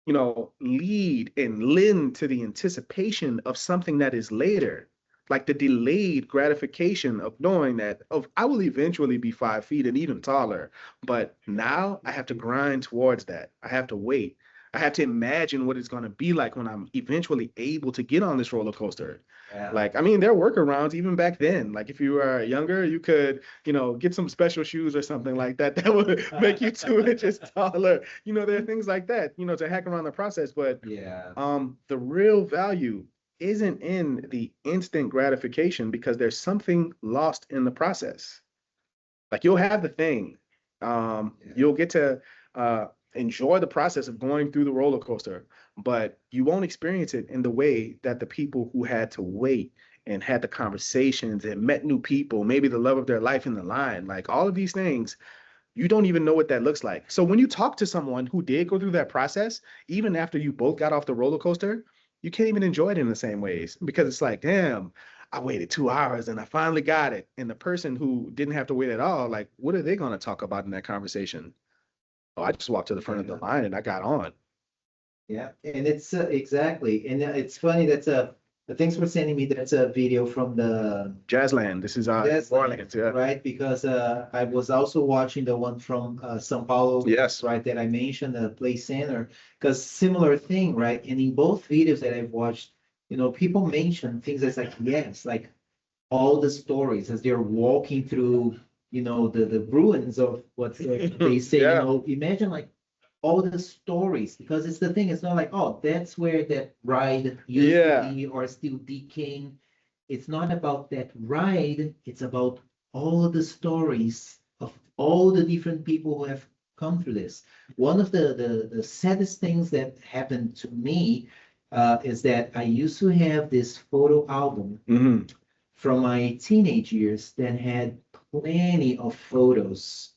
Speaker 2: lead and lend to the anticipation of something that is later. Like the delayed gratification of knowing that I will eventually be 5 feet and even taller, but now I have to grind towards that. I have to wait. I have to imagine what it's going to be like when I'm eventually able to get on this roller coaster.
Speaker 1: Yeah.
Speaker 2: Like, I mean, there are workarounds even back then. Like, if you were younger, you could, get some special shoes or something like that that would make you 2 inches taller. There are things like that, to hack around the process. But
Speaker 1: Yeah.
Speaker 2: the real value isn't in the instant gratification because there's something lost in the process. Like, you'll have the thing. You'll get to enjoy the process of going through the roller coaster, but you won't experience it in the way that the people who had to wait and had the conversations and met new people, maybe the love of their life in the line, like all of these things, you don't even know what that looks like. So when you talk to someone who did go through that process, even after you both got off the roller coaster, you can't even enjoy it in the same ways because it's like, damn, I waited 2 hours and I finally got it. And the person who didn't have to wait at all, like, what are they going to talk about in that conversation? Oh, I just walked to the front of the line and I got on.
Speaker 1: Yeah, and it's exactly, and it's funny that's thanks for sending me that's a video from the
Speaker 2: Jazzland. This is
Speaker 1: Jazzland,
Speaker 2: Orleans, yeah.
Speaker 1: right? Because I was also watching the one from São Paulo,
Speaker 2: Yes.
Speaker 1: right, that I mentioned, the Play Center, because similar thing, right? And in both videos that I've watched, people mention things that's like, yes, like all the stories as they're walking through, the ruins of what they say,
Speaker 2: Yeah.
Speaker 1: imagine like all the stories, because it's the thing, it's not like, oh, that's where that ride used to be or still decaying. It's not about that ride, it's about all of the stories of all the different people who have come through this. One of the saddest things that happened to me is that I used to have this photo album from my teenage years that had plenty of photos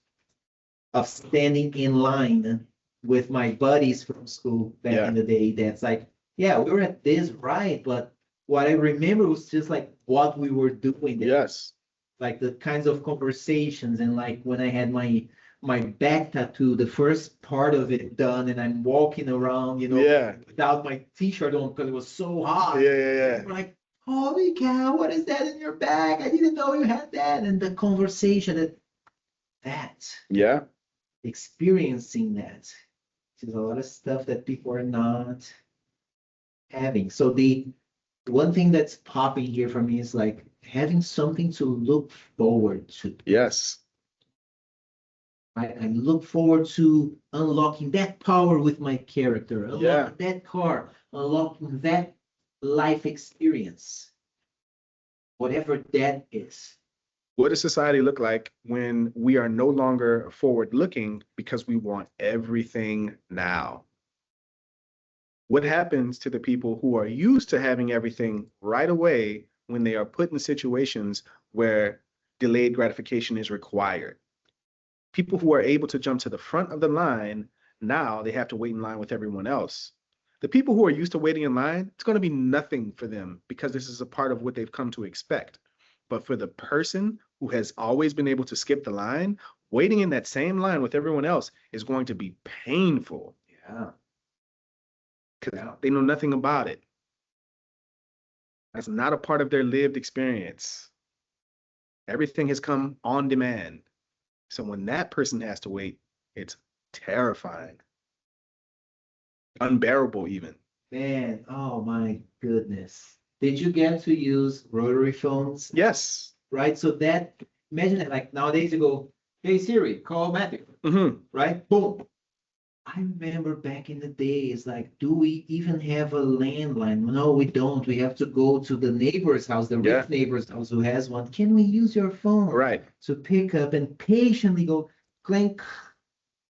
Speaker 1: of standing in line with my buddies from school back in the day. That's like, yeah, we were at this ride, but what I remember was just like what we were doing there.
Speaker 2: Yes.
Speaker 1: Like the kinds of conversations, and like when I had my back tattoo, the first part of it done, and I'm walking around, without my t-shirt on because it was so hot.
Speaker 2: Yeah.
Speaker 1: Like, holy cow, what is that in your back? I didn't know you had that. And the conversation that experiencing that. There's a lot of stuff that people are not having. So the one thing that's popping here for me is like having something to look forward to.
Speaker 2: Yes.
Speaker 1: I look forward to unlocking that power with my character, unlocking that car, unlocking that life experience, whatever that is.
Speaker 2: What does society look like when we are no longer forward looking because we want everything now? What happens to the people who are used to having everything right away when they are put in situations where delayed gratification is required? People who are able to jump to the front of the line, now they have to wait in line with everyone else. The people who are used to waiting in line, it's going to be nothing for them because this is a part of what they've come to expect. But for the person who has always been able to skip the line, waiting in that same line with everyone else is going to be painful.
Speaker 1: Yeah.
Speaker 2: Because they know nothing about it. That's not a part of their lived experience. Everything has come on demand. So when that person has to wait, it's terrifying. Unbearable even.
Speaker 1: Man, oh my goodness. Did you get to use rotary phones?
Speaker 2: Yes.
Speaker 1: Right? So that, imagine it like nowadays you go, hey Siri, call Matthew. Right? Boom. I remember back in the days, like, do we even have a landline? No, we don't. We have to go to the neighbor's house, the rich neighbor's house who has one. Can we use your phone?
Speaker 2: Right.
Speaker 1: To pick up and patiently go clink.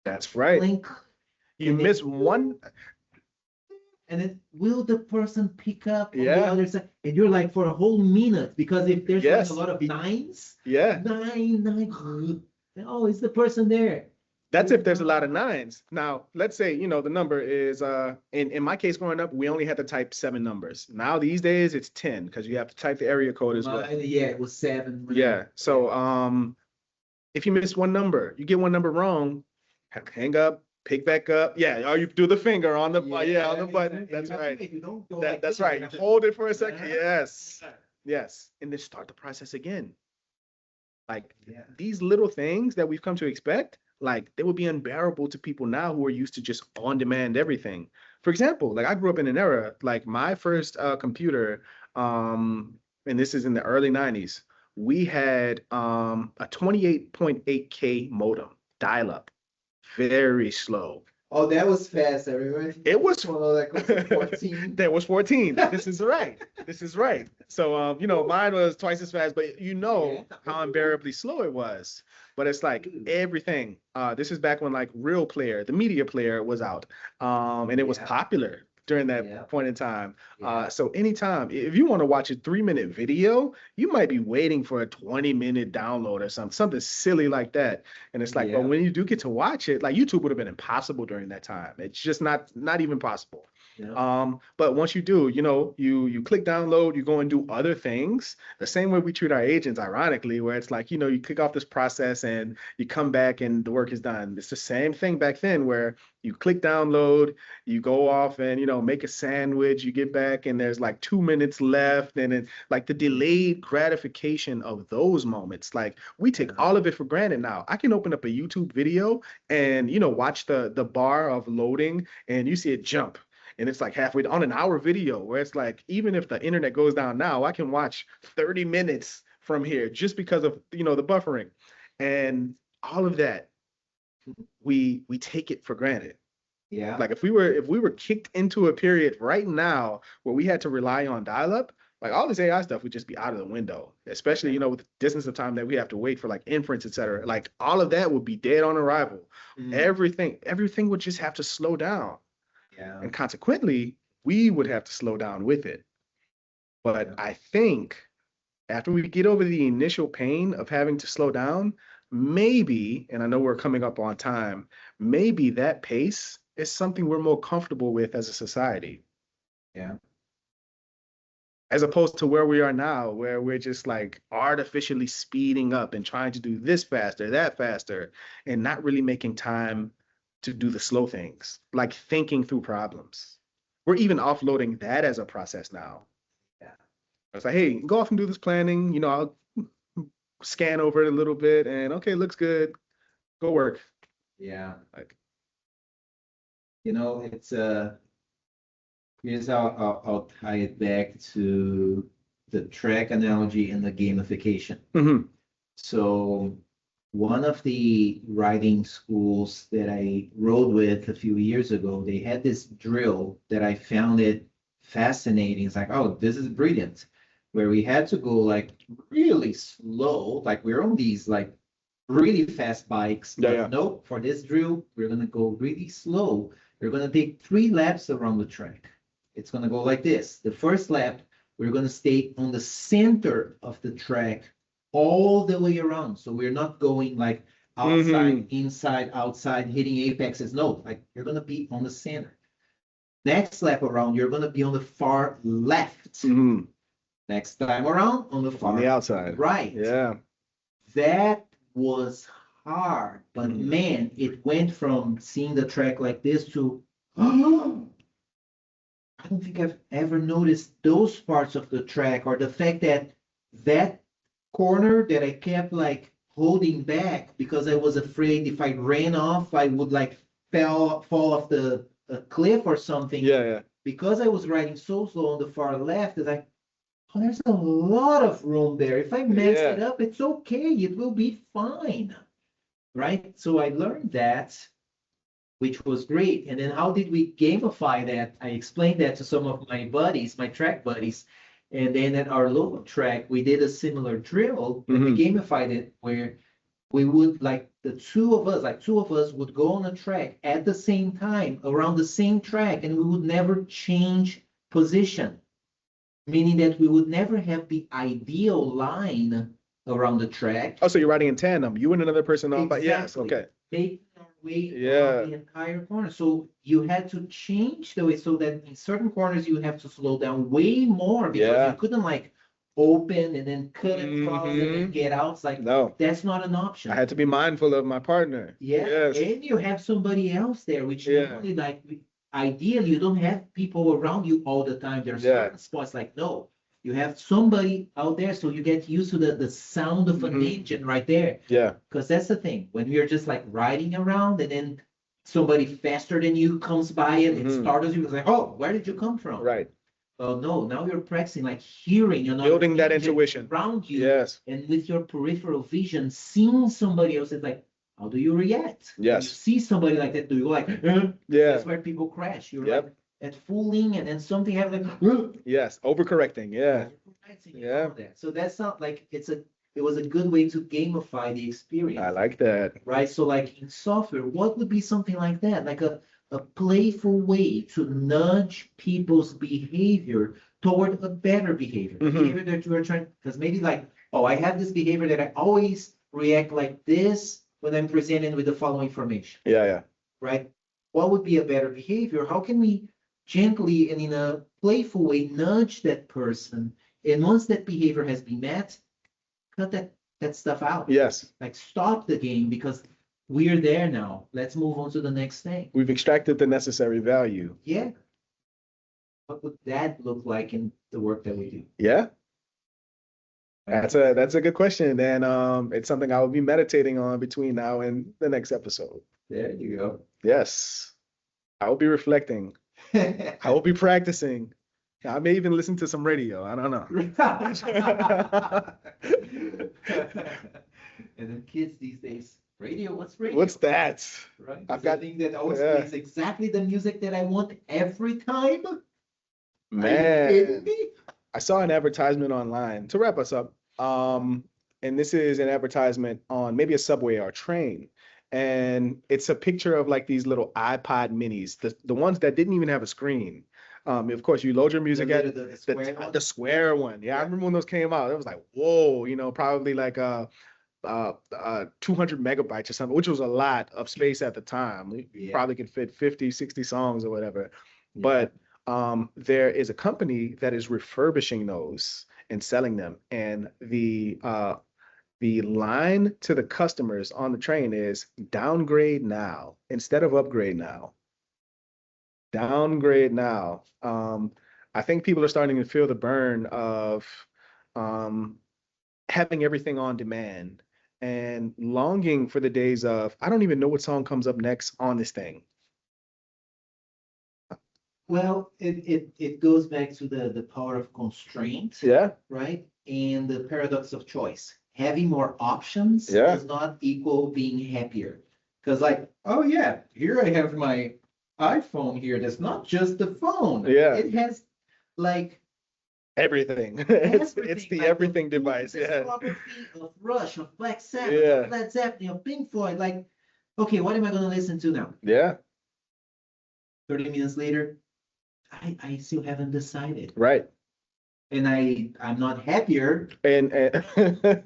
Speaker 2: That's right.
Speaker 1: Clink.
Speaker 2: You miss one.
Speaker 1: And then will the person pick up on the other side? And you're like for a whole minute, because if there's like a lot of nines, nine. Oh, is the person there?
Speaker 2: That's if there's a lot of nines. Now, let's say, the number is, in my case growing up, we only had to type 7 numbers. Now, these days, it's 10 because you have to type the area code as well.
Speaker 1: Yeah, it was 7.
Speaker 2: Yeah. So if you miss one number, you get one number wrong, hang up, pick back up. Yeah, or you do the finger on the on the button. That's right. That's right. Hold it for a second. Yes. And then start the process again. Like these little things that we've come to expect like they would be unbearable to people now who are used to just on-demand everything. For example, like I grew up in an era, like my first computer, and this is in the early 90s, we had a 28.8K modem, dial-up, very slow.
Speaker 1: Oh, that was fast. I remember.
Speaker 2: It was
Speaker 1: Like 14.
Speaker 2: that was 14. This is right. This is right. So you know, mine was twice as fast, but you know how unbearably slow it was. But it's like everything. This is back when like Real Player, the media player, was out. And it was popular during that point in time. So anytime, if you want to watch a 3-minute video, you might be waiting for a 20-minute download or something silly like that. And it's like, but when you do get to watch it, like YouTube would have been impossible during that time. It's just not even possible. But once you do, you know, you click download, you go and do other things, the same way we treat our agents, ironically, where it's like, you know, you click off this process and you come back and the work is done. It's the same thing back then where you click download, you go off and, you know, make a sandwich, you get back and there's like 2 minutes left. And it's like the delayed gratification of those moments. Like we take all of it for granted now. I can open up a YouTube video and, you know, watch the bar of loading and you see it jump. And it's like halfway on an hour video where it's like, even if the internet goes down now, I can watch 30 minutes from here just because of, you know, the buffering and all of that. We take it for granted.
Speaker 1: Yeah.
Speaker 2: Like if we were kicked into a period right now where we had to rely on dial-up, like all this AI stuff would just be out of the window, especially, you know, with the distance of time that we have to wait for like inference, et cetera. Like all of that would be dead on arrival. Everything would just have to slow down. And consequently, we would have to slow down with it. But I think after we get over the initial pain of having to slow down, maybe, and I know we're coming up on time, maybe that pace is something we're more comfortable with as a society. As opposed to where we are now, where we're just like artificially speeding up and trying to do this faster, that faster, and not really making time to do the slow things, like thinking through problems. We're even offloading that as a process now. It's like, hey, go off and do this planning. You know, I'll scan over it a little bit and okay, looks good. Go work. Like,
Speaker 1: you know, it's here's how I'll tie it back to the track analogy and the gamification. So one of the writing schools that I rode with a few years ago, they had this drill that I found it fascinating. It's like, oh, this is brilliant, where we had to go like really slow, like we're on these like really fast bikes. Nope, for this drill, we're gonna go really slow. We're gonna take 3 laps around the track. It's gonna go like this. The first lap, we're gonna stay on the center of the track all the way around. So we're not going like outside, inside, outside, hitting apexes. No, like you're going to be on the center. Next lap around, you're going to be on the far left. Next time around, on the far
Speaker 2: on the outside.
Speaker 1: Right. That was hard, but man, it went from seeing the track like this to, oh, I don't think I've ever noticed those parts of the track, or the fact that corner that I kept like holding back because I was afraid if I ran off, I would like fall off the cliff or something. Because I was riding so slow on the far left, it's like, oh, there's a lot of room there. If I mess it up, it's okay. It will be fine. Right? So I learned that, which was great. And then how did we gamify that? I explained that to some of my buddies, my track buddies. And then at our local track, we did a similar drill, and we gamified it where we would like two of us would go on a track at the same time around the same track, and we would never change position, meaning that we would never have the ideal line around the track.
Speaker 2: Oh, so you're riding in tandem, you and another person on, but yes, okay.
Speaker 1: Making our way around the entire corner. So you had to change the way so that in certain corners you have to slow down way more because you couldn't like open and then cut across and then get out. It's like, no, that's not an option.
Speaker 2: I had to be mindful of my partner.
Speaker 1: And you have somebody else there, which normally like ideally you don't have people around you all the time. There's certain spots like, no, You have somebody out there, so you get used to the sound of an engine right there.
Speaker 2: Yeah.
Speaker 1: Because that's the thing. When you're just like riding around and then somebody faster than you comes by and it startles you, it's like, oh, where did you come from?
Speaker 2: Right.
Speaker 1: Well, no, now you're practicing like hearing another
Speaker 2: Building that
Speaker 1: engine
Speaker 2: intuition
Speaker 1: around you.
Speaker 2: Yes.
Speaker 1: And with your peripheral vision, seeing somebody else, it's like, how do you react? When you
Speaker 2: Yes.
Speaker 1: see somebody like that, do you go like,
Speaker 2: Yeah.
Speaker 1: That's where people crash. You're
Speaker 2: Yep.
Speaker 1: like at fooling, and then something happens like,
Speaker 2: Yes. Overcorrecting. Yeah.
Speaker 1: overcorrecting and
Speaker 2: Yeah.
Speaker 1: all that. So that's not like it was a good way to gamify the experience.
Speaker 2: I like that.
Speaker 1: Right? So like in software, what would be something like that? Like a playful way to nudge people's behavior toward a better behavior. Behavior that you are trying, because maybe like, oh, I have this behavior that I always react like this when I'm presented with the following information.
Speaker 2: Yeah. Yeah.
Speaker 1: Right? What would be a better behavior? How can we gently and in a playful way nudge that person? And once that behavior has been met, cut that stuff out.
Speaker 2: Yes.
Speaker 1: Like stop the game because we're there now. Let's move on to the next thing.
Speaker 2: We've extracted the necessary value.
Speaker 1: Yeah. What would that look like in the work that we do?
Speaker 2: Yeah. That's a good question. And it's something I will be meditating on between now and the next episode.
Speaker 1: There you go.
Speaker 2: Yes. I will be reflecting. I will be practicing. I may even listen to some radio. I don't know.
Speaker 1: And then kids these days, radio, what's radio?
Speaker 2: What's that?
Speaker 1: Right?
Speaker 2: I've got
Speaker 1: thing that always plays exactly the music that I want every time.
Speaker 2: Man,
Speaker 1: Are you kidding me?
Speaker 2: I saw an advertisement online to wrap us up. And this is an advertisement on maybe a subway or a train. And it's a picture of like these little iPod minis, the ones that didn't even have a screen. Of course, you load your music at the square one. Yeah, I remember when those came out. It was like, whoa, probably like 200 megabytes or something, which was a lot of space at the time. You probably could fit 50, 60 songs or whatever. Yeah. But there is a company that is refurbishing those and selling them. And the line to the customers on the train is downgrade now instead of upgrade now. Downgrade now. I think people are starting to feel the burn of having everything on demand and longing for the days of, I don't even know what song comes up next on this thing.
Speaker 1: Well, it goes back to the power of constraint.
Speaker 2: Yeah.
Speaker 1: Right? And the paradox of choice. Having more options does not equal being happier. Because like, oh yeah, here I have my iPhone here. That's not just the phone.
Speaker 2: Yeah.
Speaker 1: It has like
Speaker 2: everything. It's the like everything device. Yeah.
Speaker 1: Of Rush, of Black Sabbath, of Led Zeppelin, of Pink Floyd. Like, okay, what am I going to listen to now?
Speaker 2: Yeah.
Speaker 1: 30 minutes later, I still haven't decided.
Speaker 2: Right.
Speaker 1: And I'm not happier
Speaker 2: and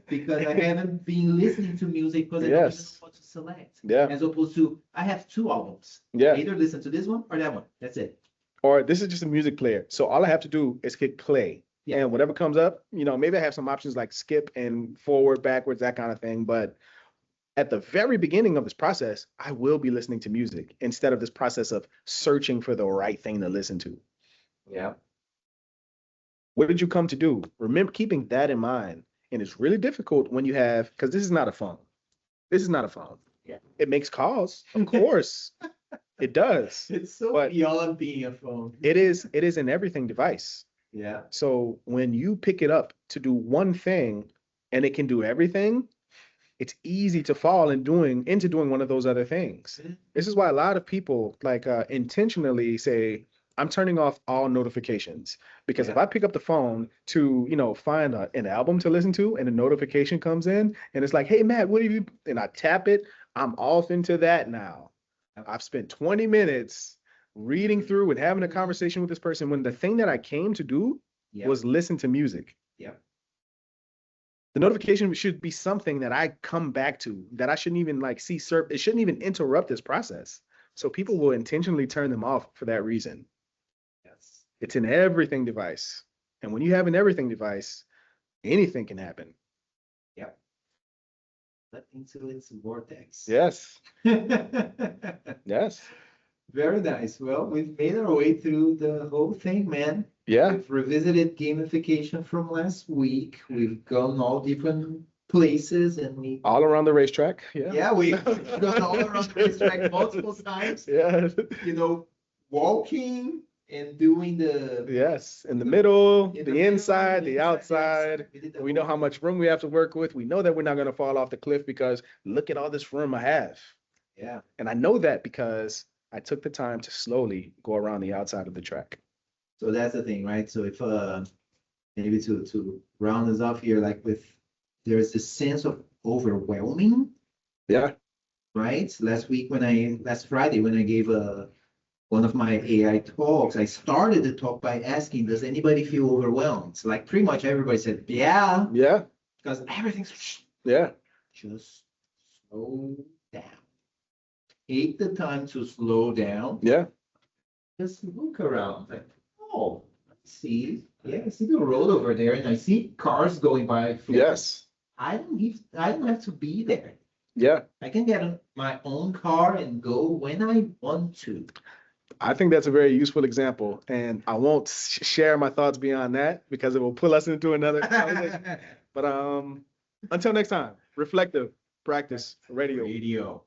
Speaker 1: because I haven't been listening to music because I don't even know what to select.
Speaker 2: Yeah.
Speaker 1: As opposed to I have two albums.
Speaker 2: Yeah.
Speaker 1: I either listen to this one or that one. That's it.
Speaker 2: Or this is just a music player. So all I have to do is hit play. Yeah. And whatever comes up, maybe I have some options like skip and forward, backwards, that kind of thing. But at the very beginning of this process, I will be listening to music instead of this process of searching for the right thing to listen to.
Speaker 1: Yeah.
Speaker 2: What did you come to do? Remember keeping that in mind. And it's really difficult when you have, because this is not a phone. This is not a phone.
Speaker 1: Yeah.
Speaker 2: It makes calls, of course. It does.
Speaker 1: It's so beyond being a phone.
Speaker 2: It is an everything device.
Speaker 1: Yeah.
Speaker 2: So when you pick it up to do one thing and it can do everything, it's easy to fall into doing one of those other things. Mm-hmm. This is why a lot of people intentionally say, I'm turning off all notifications because if I pick up the phone to, find an album to listen to and a notification comes in and it's like, hey, Matt, what have you, and I tap it, I'm off into that now. I've spent 20 minutes reading through and having a conversation with this person when the thing that I came to do was listen to music.
Speaker 1: Yeah.
Speaker 2: The notification should be something that I come back to, that I shouldn't even see. It shouldn't even interrupt this process. So people will intentionally turn them off for that reason. Yes. It's an everything device. And when you have an everything device, anything can happen.
Speaker 1: Yeah. Let into its vortex.
Speaker 2: Yes. Yes.
Speaker 1: Very nice. Well, we've made our way through the whole thing, man.
Speaker 2: Yeah.
Speaker 1: We've revisited gamification from last week. We've gone all different places and we
Speaker 2: All around the racetrack. Yeah.
Speaker 1: yeah, we've gone all around the racetrack multiple times.
Speaker 2: Yeah.
Speaker 1: You know, walking and doing the
Speaker 2: Yes. In the middle,
Speaker 1: in
Speaker 2: the
Speaker 1: middle,
Speaker 2: inside, the
Speaker 1: outside.
Speaker 2: outside.
Speaker 1: We did the
Speaker 2: We know
Speaker 1: whole
Speaker 2: how much room we have to work with. We know that we're not going to fall off the cliff because look at all this room I have.
Speaker 1: yeah.
Speaker 2: And I know that because I took the time to slowly go around the outside of the track.
Speaker 1: So that's the thing, right? So if maybe to round us off here, like with there's this sense of overwhelming,
Speaker 2: Yeah.
Speaker 1: right? Last Friday when I gave one of my AI talks, I started the talk by asking, does anybody feel overwhelmed? Like pretty much everybody said, yeah,
Speaker 2: Yeah.
Speaker 1: because everything's
Speaker 2: Yeah.
Speaker 1: just slow down. Take the time to slow down.
Speaker 2: Yeah.
Speaker 1: Just look around. Like, oh, I see. Yeah, I see the road over there, and I see cars going by.
Speaker 2: Yes.
Speaker 1: I don't have to be there.
Speaker 2: Yeah.
Speaker 1: I can get in my own car and go when I want to.
Speaker 2: I think that's a very useful example. And I won't share my thoughts beyond that because it will pull us into another conversation. But until next time, reflective practice radio.